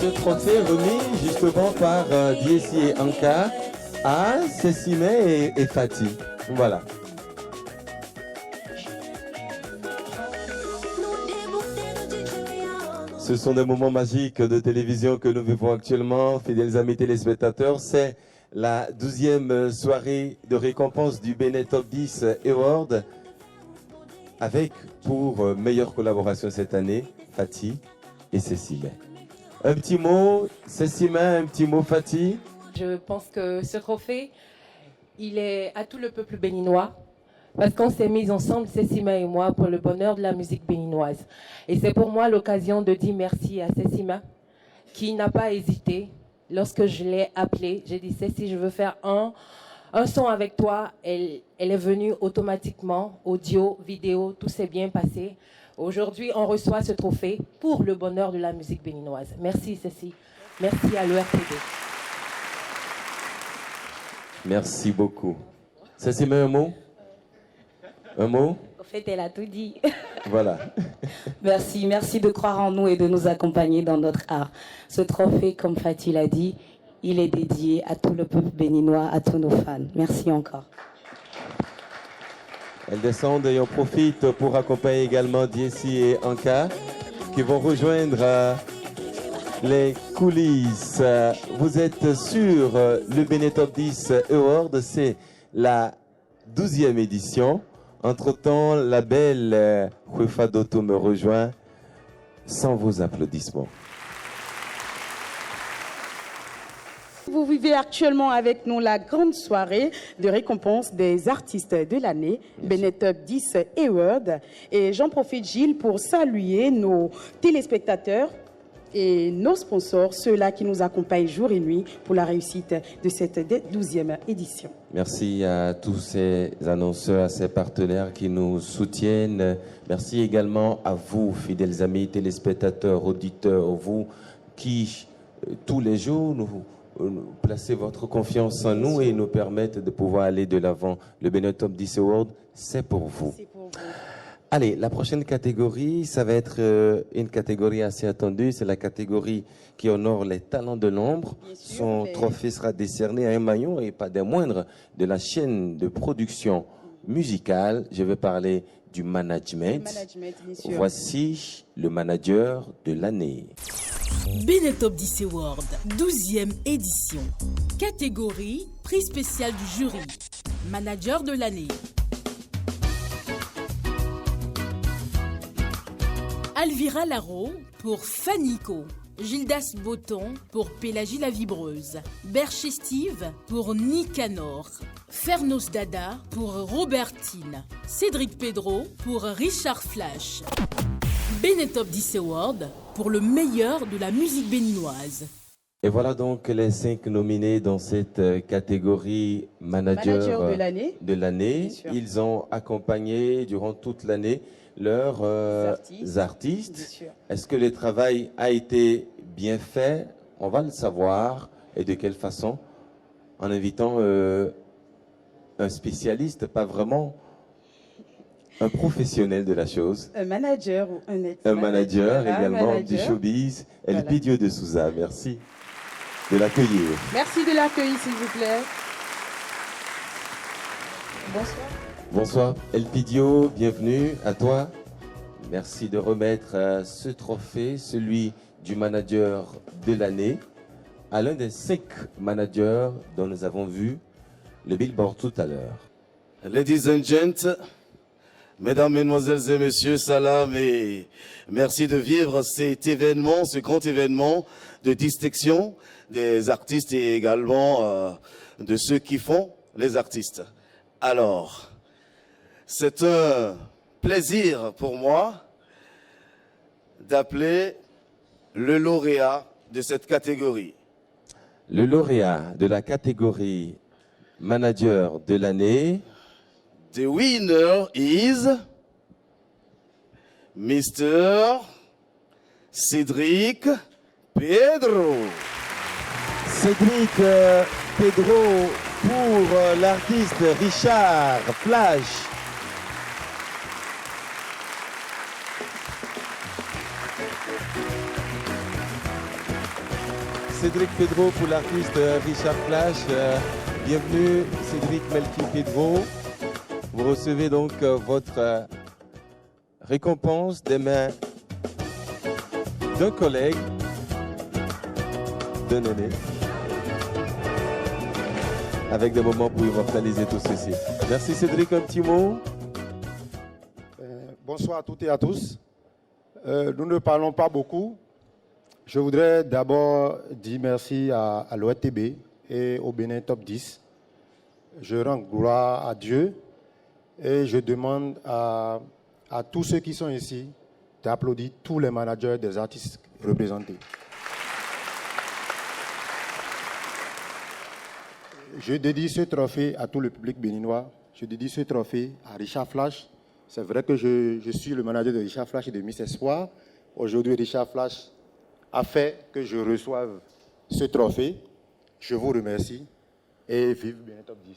Ce trophée remis justement par Diessi et Anka à Sessima et Fatih. Voilà. Ce sont des moments magiques de télévision que nous vivons actuellement, fidèles amis téléspectateurs. C'est la 12e soirée de récompense du Bénin Top 10 Award avec pour meilleure collaboration cette année, Fatih et Cécile. Un petit mot, Cécile, un petit mot, Fatih. Je pense que ce trophée, il est à tout le peuple béninois. Parce qu'on s'est mis ensemble, Cécima et moi, pour le bonheur de la musique béninoise. Et c'est pour moi l'occasion de dire merci à Cécima, qui n'a pas hésité. Lorsque je l'ai appelée, j'ai dit, Cécile, je veux faire un son avec toi. Elle est venue automatiquement, audio, vidéo, tout s'est bien passé. Aujourd'hui, on reçoit ce trophée pour le bonheur de la musique béninoise. Merci Cécile, merci à l'ERTB. Merci beaucoup. Cécile, un mot? Un mot? En fait, elle a tout dit. Voilà. Merci de croire en nous et de nous accompagner dans notre art. Ce trophée, comme Fatih l'a dit, il est dédié à tout le peuple béninois, à tous nos fans. Merci encore. Elles descendent et on profite pour accompagner également Diessi et Anka qui vont rejoindre les coulisses. Vous êtes sur le Bénin Top 10 Award, c'est la 12e édition. Entre-temps, la belle Khwefa Doto me rejoint sans vos applaudissements. Vous vivez actuellement avec nous la grande soirée de récompense des artistes de l'année, Bénin Top 10 Award. Et j'en profite, Gilles, pour saluer nos téléspectateurs et nos sponsors, ceux-là qui nous accompagnent jour et nuit pour la réussite de cette 12e édition. Merci à tous ces annonceurs, à ces partenaires qui nous soutiennent. Merci également à vous, fidèles amis téléspectateurs, auditeurs, vous qui, tous les jours, nous placez votre confiance en nous et nous permettent de pouvoir aller de l'avant. Le Bénin Top 10 Award, c'est pour vous. Allez, la prochaine catégorie, ça va être une catégorie assez attendue. C'est la catégorie qui honore les talents de l'ombre. Son trophée sera décerné à un maillon et pas des moindres de la chaîne de production musicale. Je vais parler du management. Voici le manager de l'année. Bénin Top 10 Award, 12e édition. Catégorie, prix spécial du jury. Manager de l'année. Alvira Laro pour Fanico. Gildas Botton pour Pélagie la Vibreuse. Bercher Steve pour Nicanor. Fernos Dada pour Robertine. Cédric Pedro pour Richard Flash. Bénin Top 10 Award pour le meilleur de la musique béninoise. Et voilà donc les 5 nominés dans cette catégorie manager de l'année. Ils ont accompagné durant toute l'année leurs artistes. Est-ce que le travail a été bien fait? On va le savoir. Et de quelle façon? En invitant un spécialiste, pas vraiment un professionnel de la chose. Un manager ou un ex-manager. Un manager également du showbiz. Elpidio de Souza, merci de l'accueillir. Merci de l'accueillir, s'il vous plaît. Bonsoir. Bonsoir Elpidio, bienvenue à toi. Merci de remettre ce trophée, celui du manager de l'année, à l'un des 5 managers dont nous avons vu le billboard tout à l'heure. Ladies and gents, mesdames, mesdemoiselles et messieurs, salam et merci de vivre cet événement, ce grand événement de distinction des artistes et également de ceux qui font les artistes. Alors, c'est un plaisir pour moi d'appeler le lauréat de cette catégorie. Le lauréat de la catégorie manager de l'année. The winner is Mr. Cédric Pedro. Cédric Pedro pour l'artiste Richard Flash. Cédric Pedro pour l'artiste Richard Flash. Bienvenue Cédric Melki Pedro. Vous recevez donc votre récompense des mains d'un collègue, d'un aîné, avec des moments pour immortaliser tout ceci. Merci Cédric, un petit mot. Bonsoir à toutes et à tous. Nous ne parlons pas beaucoup. Je voudrais d'abord dire merci à l'ORTB et au Bénin Top 10. Je rends gloire à Dieu et je demande à tous ceux qui sont ici d'applaudir tous les managers des artistes représentés. Je dédie ce trophée à tout le public béninois. Je dédie ce trophée à Richard Flash. C'est vrai que je suis le manager de Richard Flash et de Miss Espoir. Aujourd'hui, Richard Flash a fait que je reçoive ce trophée. Je vous remercie et vive Bénin Top 10.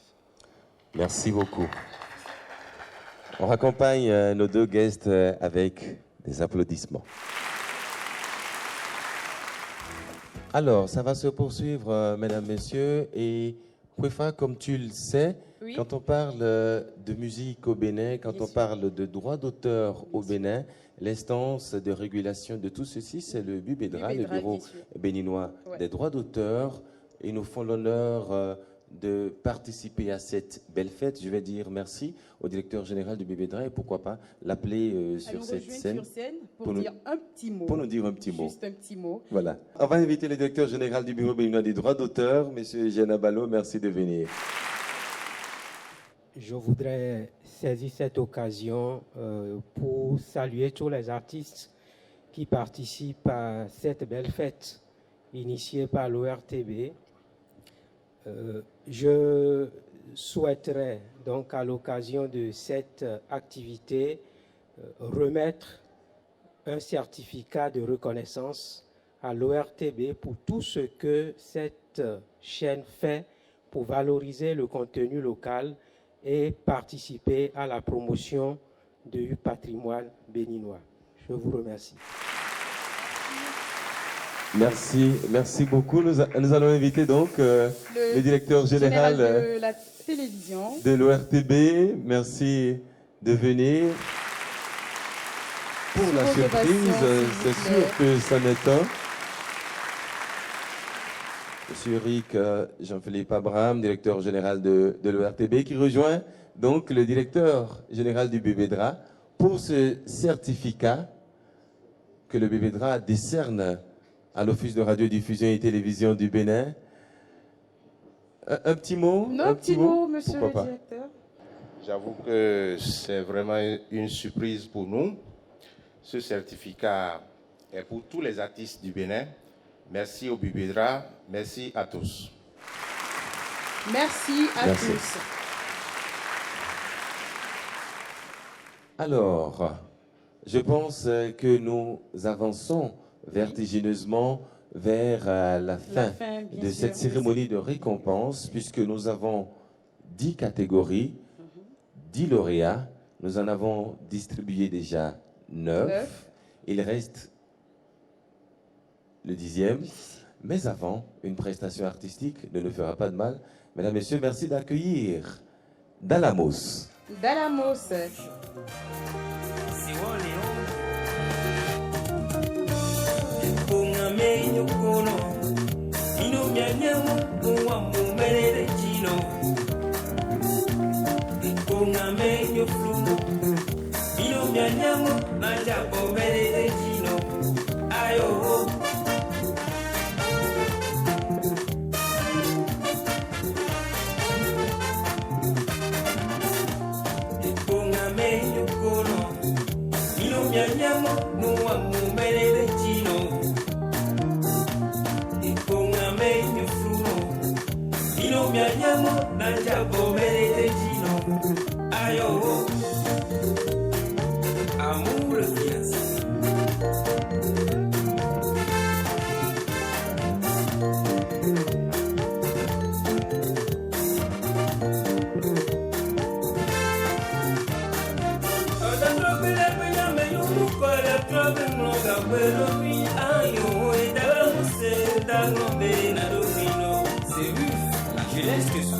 Merci beaucoup. On raccompagne nos deux guests avec des applaudissements. Alors, ça va se poursuivre, mesdames, messieurs. Et Kwefa, comme tu le sais, oui, quand on parle de musique au Bénin, quand on parle de droits d'auteur au Bénin, l'instance de régulation de tout ceci, c'est le BUBEDRA, le Bureau béninois des droits d'auteur. Ils nous font l'honneur de participer à cette belle fête. Je vais dire merci au directeur général du BUBEDRA et pourquoi pas l'appeler sur cette scène pour dire un petit mot. Pour nous dire un petit mot. Juste un petit mot. Voilà. On va inviter le directeur général du Bureau béninois des droits d'auteur, M. Eugène Abalo. Merci de venir. Je voudrais saisir cette occasion pour saluer tous les artistes qui participent à cette belle fête initiée par l'ORTB. Je souhaiterais donc à l'occasion de cette activité remettre un certificat de reconnaissance à l'ORTB pour tout ce que cette chaîne fait pour valoriser le contenu local et participer à la promotion du patrimoine béninois. Je vous remercie. Merci beaucoup. Nous allons inviter donc le directeur général de la télévision de l'ORTB. Merci de venir. Pour la surprise, c'est sûr que ça n'est un. Monsieur Eric Jean-Philippe Abraham, directeur général de l'ORTB, qui rejoint donc le directeur général du BUBEDRA pour ce certificat que le BUBEDRA décerne à l'Office de radiodiffusion et télévision du Bénin. Un petit mot? Non, un petit mot, monsieur le directeur. J'avoue que c'est vraiment une surprise pour nous. Ce certificat est pour tous les artistes du Bénin. Merci au BUBEDRA, merci à tous. Merci à tous. Alors, je pense que nous avançons vertigineusement vers la fin de cette cérémonie de récompense, puisque nous avons 10 catégories, 10 lauréats. Nous en avons distribué déjà 9. Il reste le 10e. Mais avant, une prestation artistique ne nous fera pas de mal. Mesdames, Messieurs, merci d'accueillir Dalamos. Dalamos. mianyamo nuwa mumele chino iponga me nyufruno ino mianyamo nanjabo mele chino ayo amour fiancé c'est vu la jeunesse que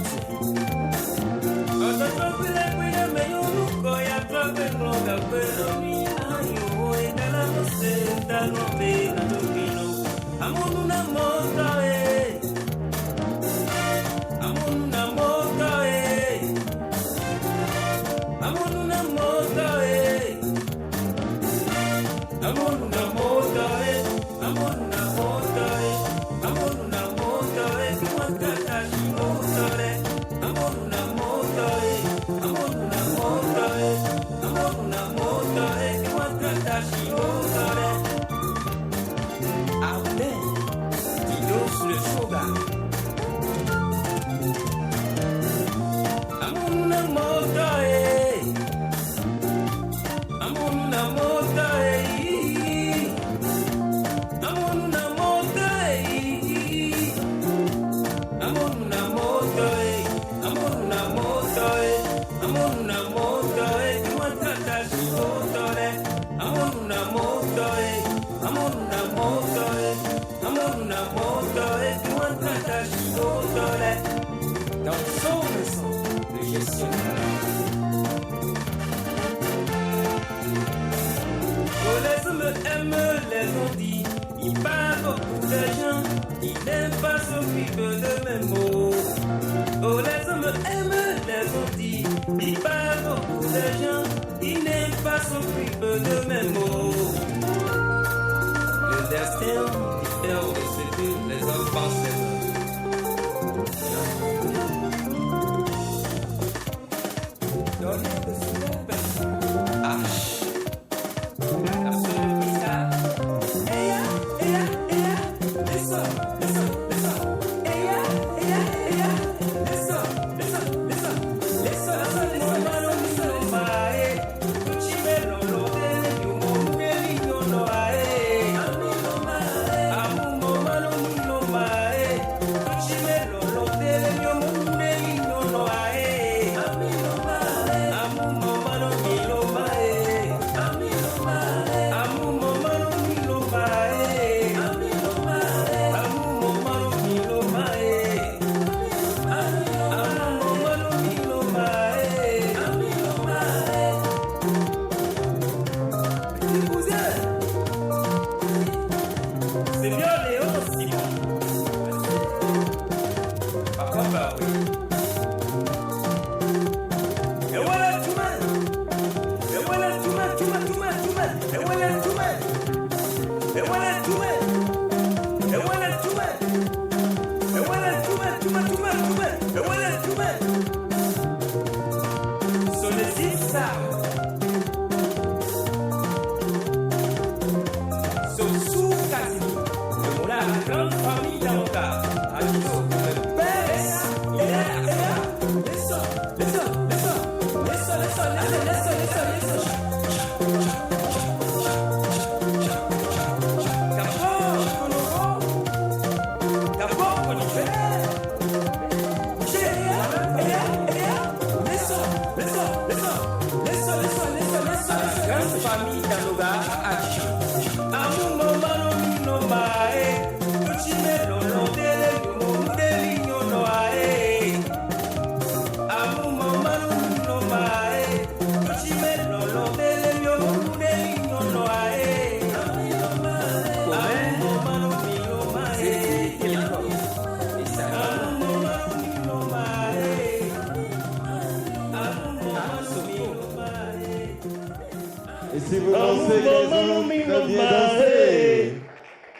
Si vous dansez, les autres, très bien dansé.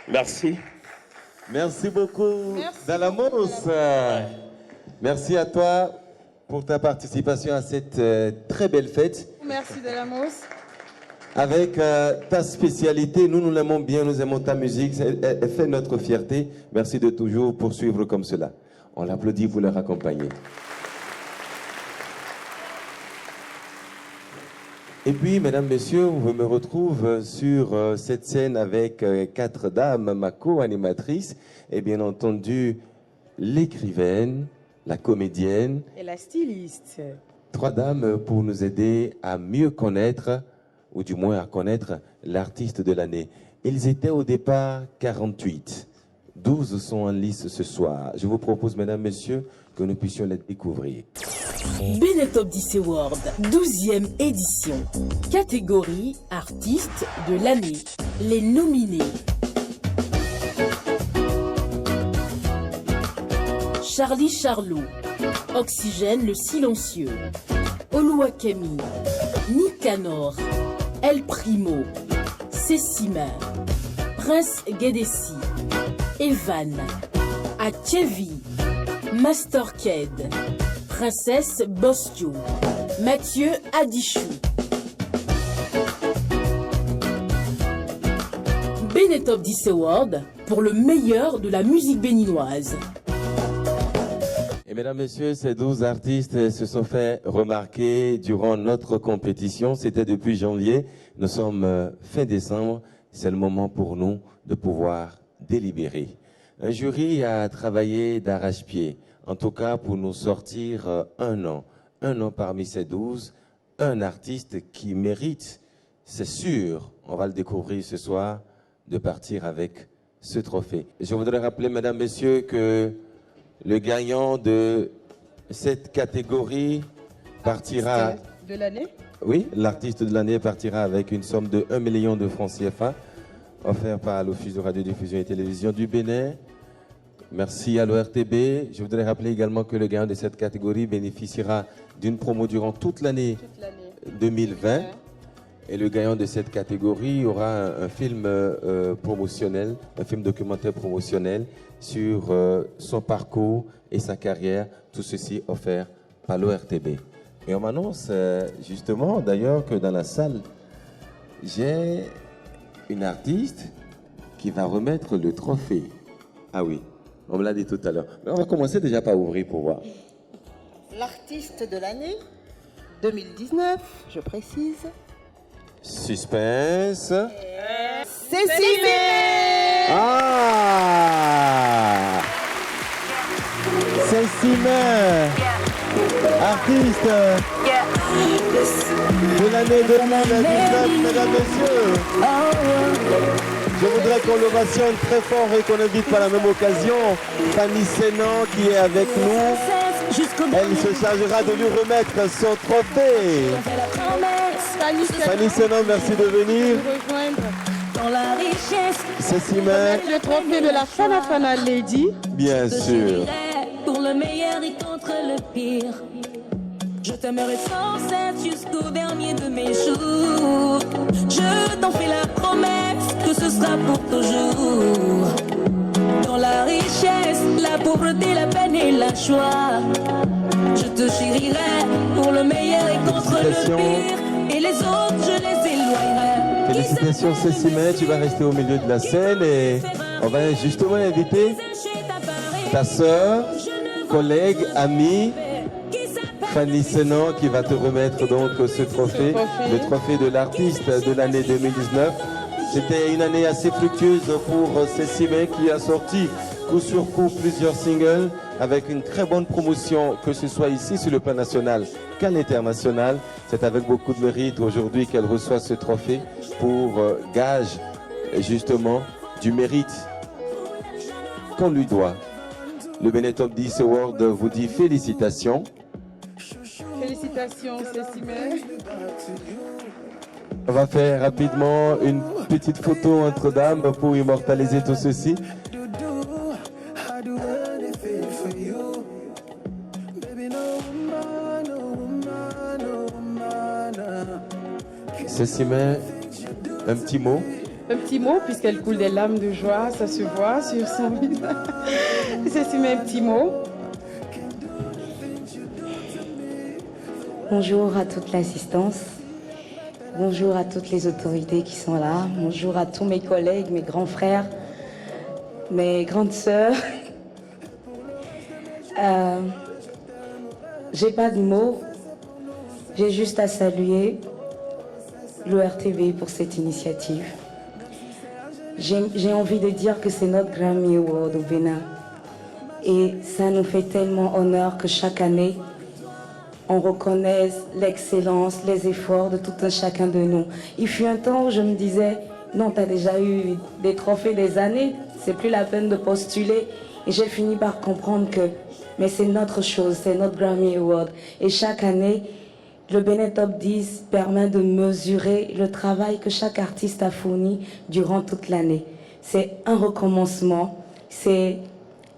Merci. Merci beaucoup, Dalamos. Merci à toi pour ta participation à cette très belle fête. Merci, Dalamos. avec ta spécialité. Nous l'aimons bien, nous aimons ta musique. Elle fait notre fierté. Merci de toujours poursuivre comme cela. On l'applaudit pour leur accompagner. Et puis, mesdames, messieurs, on me retrouve sur cette scène avec 4 dames, ma co-animatrice, et bien entendu, l'écrivaine, la comédienne. Et la styliste. 3 dames pour nous aider à mieux connaître, ou du moins à connaître, l'artiste de l'année. Ils étaient au départ 48. 12 sont en lice ce soir. Je vous propose, mesdames, messieurs, que nous puissions les découvrir. Benetop 10 Award, 12e édition. Catégorie Artiste de l'année. Les nominés. Charlie Charlot, Oxygène le silencieux, Oluwakemi, Nicanor, El Primo, Sessima, Prince Guedessi, Evan, Achevi, Masterked, Princesse Bostio, Mathieu Adichou. Benetop 10 Award pour le meilleur de la musique béninoise. Et mesdames, messieurs, ces 12 artistes se sont fait remarquer durant notre compétition. C'était depuis janvier. Nous sommes fin décembre. C'est le moment pour nous de pouvoir délibérer. Un jury a travaillé d'arrache-pied, en tout cas pour nous sortir un nom parmi ces 12, un artiste qui mérite, c'est sûr, on va le découvrir ce soir, de partir avec ce trophée. Je voudrais rappeler, mesdames, messieurs, que le gagnant de cette catégorie partira... De l'année? Oui, l'artiste de l'année partira avec une somme de 1 million de francs CFA, offert par l'Office de radiodiffusion et télévision du Bénin. Merci à l'ORTB. Je voudrais rappeler également que le gagnant de cette catégorie bénéficiera d'une promo durant toute l'année 2020. Et le gagnant de cette catégorie aura un film promotionnel, un film documentaire promotionnel sur son parcours et sa carrière. Tout ceci offert par l'ORTB. Et on m'annonce justement d'ailleurs que dans la salle, j'ai une artiste qui va remettre le trophée. Ah oui, on me l'a dit tout à l'heure. Mais on va commencer déjà par ouvrir pour voir. L'artiste de l'année 2019, je précise. Suspense. Sessima. Ah, Sessima, artiste de l'année 2019, mesdames, messieurs. Je voudrais qu'on l'ovationne très fort et qu'on invite par la même occasion Fanny Sénan qui est avec nous. Elle se chargera de lui remettre son trophée. Fanny Sénan, merci de venir. Sessima. Le trophée de la Fana Fana Lady. Bien sûr. Pour le meilleur et contre le pire. Je t'aimerai sans cesse jusqu'au dernier de mes jours. Je t'en fais la promesse que ce sera pour toujours. Dans la richesse, la pauvreté, la peine et la joie. Je te chérirai pour le meilleur et contre le pire. Et les autres, je les éloignerai. Félicitations Sessima, tu vas rester au milieu de la scène et on va justement inviter ta sœur, collègue, amie, Fanny Sénan qui va te remettre donc ce trophée, le trophée de l'artiste de l'année 2019. C'était une année assez fructueuse pour Sessima qui a sorti coup sur coup plusieurs singles avec une très bonne promotion, que ce soit ici sur le plan national qu'à l'international. C'est avec beaucoup de mérite aujourd'hui qu'elle reçoit ce trophée pour gage justement du mérite qu'on lui doit. Le Benetop 10 Award vous dit félicitations. Félicitations, Sessima. On va faire rapidement une petite photo entre dames pour immortaliser tout ceci. Sessima, un petit mot. Un petit mot, puisqu'elle coule des larmes de joie, ça se voit sur son visage. Sessima, un petit mot. Bonjour à toute l'assistance. Bonjour à toutes les autorités qui sont là. Bonjour à tous mes collègues, mes grands frères, mes grandes sœurs. J'ai pas de mots. J'ai juste à saluer l'ORTB pour cette initiative. J'ai envie de dire que c'est notre Grammy Award au Bénin. Et ça nous fait tellement honneur que chaque année, on reconnaisse l'excellence, les efforts de tout un chacun de nous. Il fut un temps où je me disais, non, tu as déjà eu des trophées des années, c'est plus la peine de postuler. Et j'ai fini par comprendre que, mais c'est notre chose, c'est notre Grammy Award. Et chaque année, le Bénin Top 10 permet de mesurer le travail que chaque artiste a fourni durant toute l'année. C'est un recommencement, c'est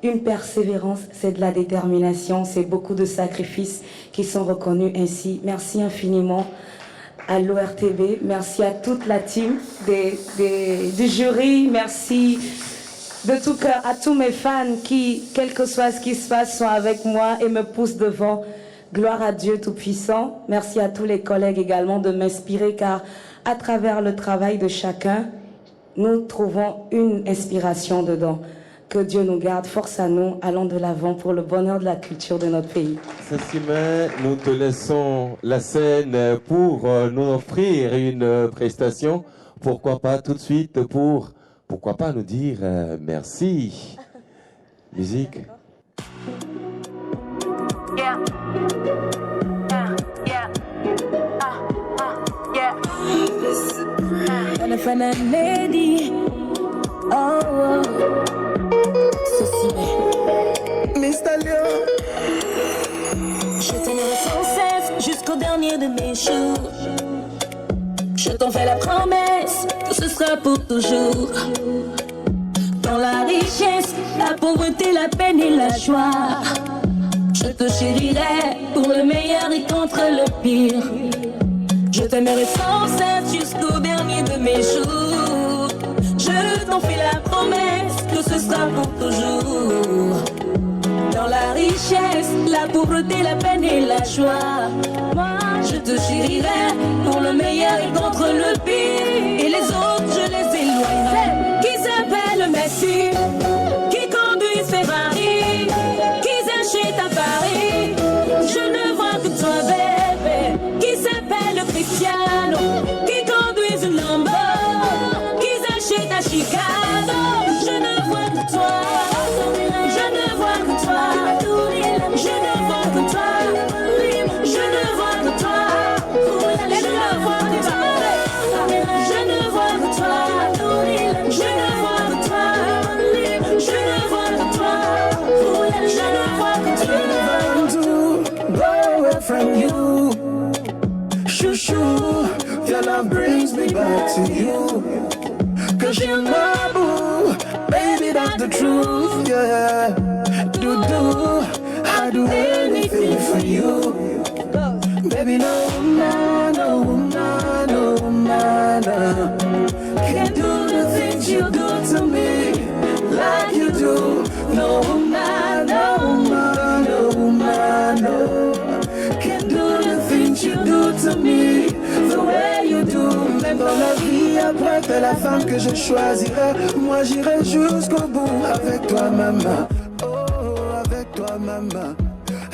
une persévérance, c'est de la détermination, c'est beaucoup de sacrifices qui sont reconnus ainsi. Merci infiniment à l'ORTB, merci à toute la team du jury, merci de tout cœur à tous mes fans qui, quel que soit ce qui se passe, sont avec moi et me poussent devant. Gloire à Dieu Tout-Puissant. Merci à tous les collègues également de m'inspirer car à travers le travail de chacun, nous trouvons une inspiration dedans. Que Dieu nous garde, force à nous, allons de l'avant pour le bonheur de la culture de notre pays. Saint-Simon, nous te laissons la scène pour nous offrir une prestation. Pourquoi pas tout de suite pourquoi pas nous dire merci. Musique. Yeah. Gonna find a lady. Oh, ceci Mr. Léo. Je t'aimerai sans cesse jusqu'au dernier de mes jours. Je t'en fais la promesse que ce sera pour toujours. Dans la richesse, la pauvreté, la peine et la joie. Je te chérirai pour le meilleur et contre le pire. Je t'aimerai sans cesse jusqu'au dernier de mes jours. Je t'en fais la promesse que ce sera pour toujours. Dans la richesse, la pauvreté, la peine et la joie. Moi, je te chérirai pour le meilleur et contre le pire. Et les autres, je les éloignerai. Qui s'appelle Messi, qui conduit Ferrari, à Paris, je ne vois que toi, bébé, qui s'appelle Cristiano, qui conduit une Lambo, qui achète à Chicago. Je ne vois que toi, je ne vois que toi, je ne vois que toi, je ne vois que toi, je ne vois que toi, je ne vois que toi, je ne vois que toi, je ne vois que toi, je ne vois que toi. Go away from you, shoo shoo. Your love brings me back to you. 'Cause you're my boo, baby, that's the truth, yeah. Do I do anything for you, baby? No, no, no, no, no, no. Can't do the things you do to me like you do. No, no, no, no, no. Can't do the things you do to me the way you do. Même dans la vie après, t'es la femme que je choisirai. Moi j'irai jusqu'au bout avec toi, maman. Oh, avec toi, maman.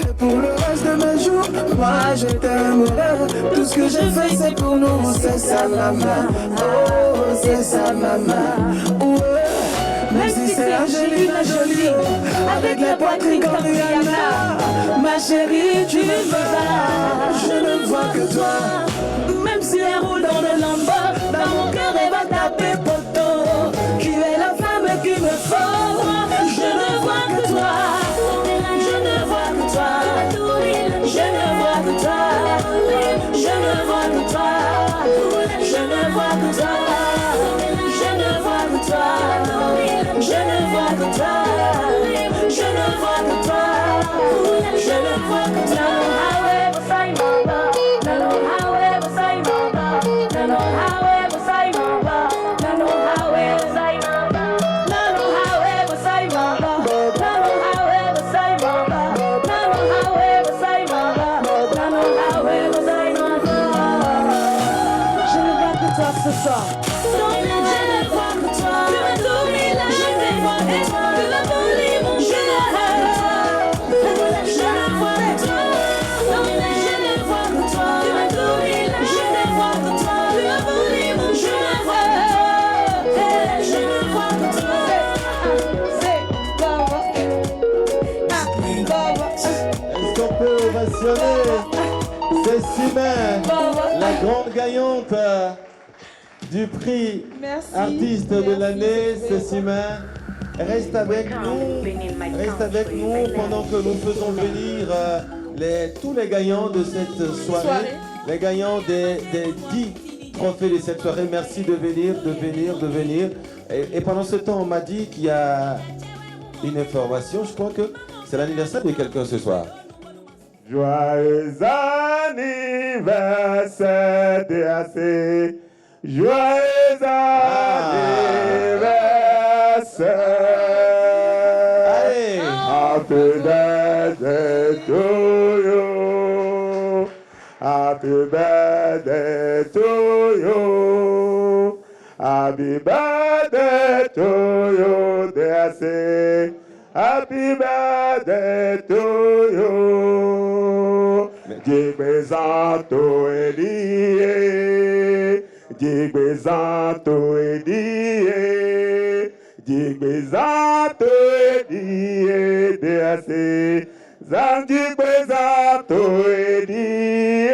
Et pour le reste de mes jours, moi je t'aimerai. Tout ce que j'ai fait c'est pour nous, c'est ça, maman. Oh, c'est ça, maman. Ouais. Même si c'est Angelina Jolie, avec les poitrines comme Rihanna, ma chérie, tu verras, je ne vois que toi. Même si elle roule dans le Lambo, dans mon cœur elle va taper poteau. Qui est la femme qu'il me faut? Je ne vois que toi, je ne vois que toi, je ne vois que toi, je ne vois que toi, je ne vois que toi, je ne vois que toi. Je ne vois que toi, je ne vois que toi, je ne vois que toi. toi ce soir. Je ne vois que toi. Tu m'as tout mis là. Je ne vois que toi. Tu m'as volé mon cœur. Je ne vois que toi. Je ne vois que toi. Tu m'as tout mis là. Je ne vois que toi. Tu m'as volé mon cœur. Je ne vois que toi. Est-ce qu'on peut ovationner Cécimène, la grande gagnante du prix artiste de l'année, Cécimène. Reste avec nous pendant que nous faisons venir tous les gagnants de cette soirée, les gagnants des 10 trophées de cette soirée. Merci de venir. Et pendant ce temps, on m'a dit qu'il y a une information. Je crois que c'est l'anniversaire de quelqu'un ce soir. Joyeux anniversaire DAC. Joyeux anniversaire. Allez. Happy birthday to you. Happy birthday to you. Happy birthday to you, DAC. Happy birthday to you. Jigbesanto Elie, Jigbesanto Elie, Jigbesanto Elie, DAC. Jigbesanto Elie.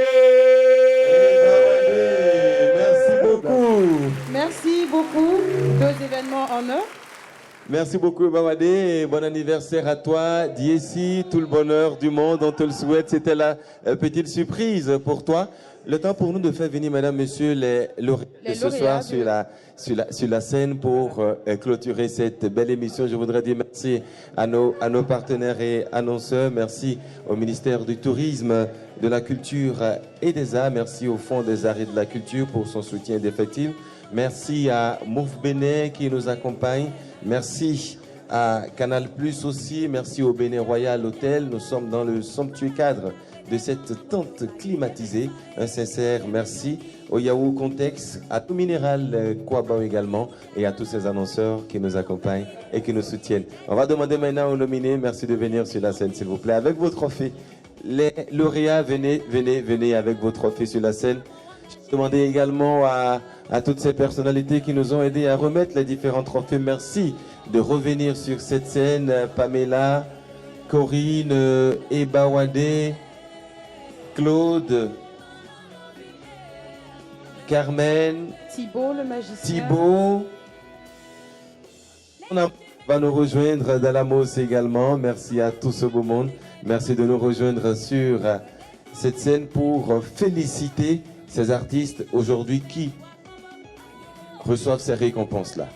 Merci beaucoup. Merci beaucoup. 2 événements en un. Merci beaucoup, Bawadé. Bon anniversaire à toi. D'ici, tout le bonheur du monde. On te le souhaite. C'était la petite surprise pour toi. Le temps pour nous de faire venir, madame, monsieur, les lauréats de ce soir sur la scène pour clôturer cette belle émission. Je voudrais dire merci à nos partenaires et annonceurs. Merci au ministère du Tourisme, de la Culture et des Arts. Merci au Fonds des Arts et de la Culture pour son soutien d'effectifs. Merci à Mouf Bénin qui nous accompagne. Merci à Canal Plus aussi. Merci au Bénin Royal Hôtel. Nous sommes dans le somptueux cadre de cette tente climatisée. Un sincère merci au Yahoo Context, à tout Minéral Kouaba également et à tous ces annonceurs qui nous accompagnent et qui nous soutiennent. On va demander maintenant aux nominés. Merci de venir sur la scène, s'il vous plaît, avec vos trophées. Les lauréats, venez avec vos trophées sur la scène. Je demandais également à toutes ces personnalités qui nous ont aidés à remettre les différents trophées. Merci de revenir sur cette scène. Pamela, Corinne, Ebawade, Claude, Carmen, Thibaut le magicien. Thibaut. On va nous rejoindre Dalamos également. Merci à tout ce beau monde. Merci de nous rejoindre sur cette scène pour féliciter ces artistes aujourd'hui qui reçoivent ces récompenses-là.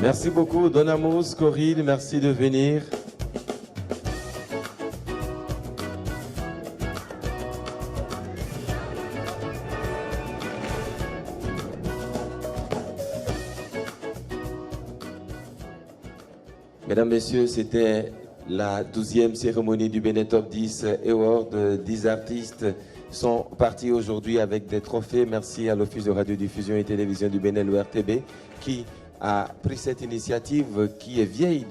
Merci beaucoup, Donamos, Corinne, merci de venir. Mesdames, Messieurs, c'était la 12e cérémonie du Bénin Top 10 Award. 10 artistes sont partis aujourd'hui avec des trophées. Merci à l'Office de radiodiffusion et télévision du Bénin, l'ORTB, qui a pris cette initiative qui est vieille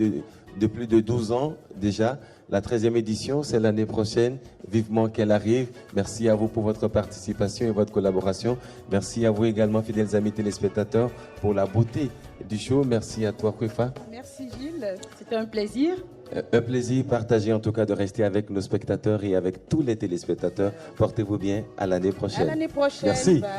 de plus de 12 ans déjà. La 13e édition, c'est l'année prochaine. Vivement qu'elle arrive. Merci à vous pour votre participation et votre collaboration. Merci à vous également, fidèles amis téléspectateurs, pour la beauté du show. Merci à toi, Kwefa. Merci Gilles, c'était un plaisir. Un plaisir partagé en tout cas de rester avec nos spectateurs et avec tous les téléspectateurs. Portez-vous bien, à l'année prochaine. À l'année prochaine. Merci. Bye.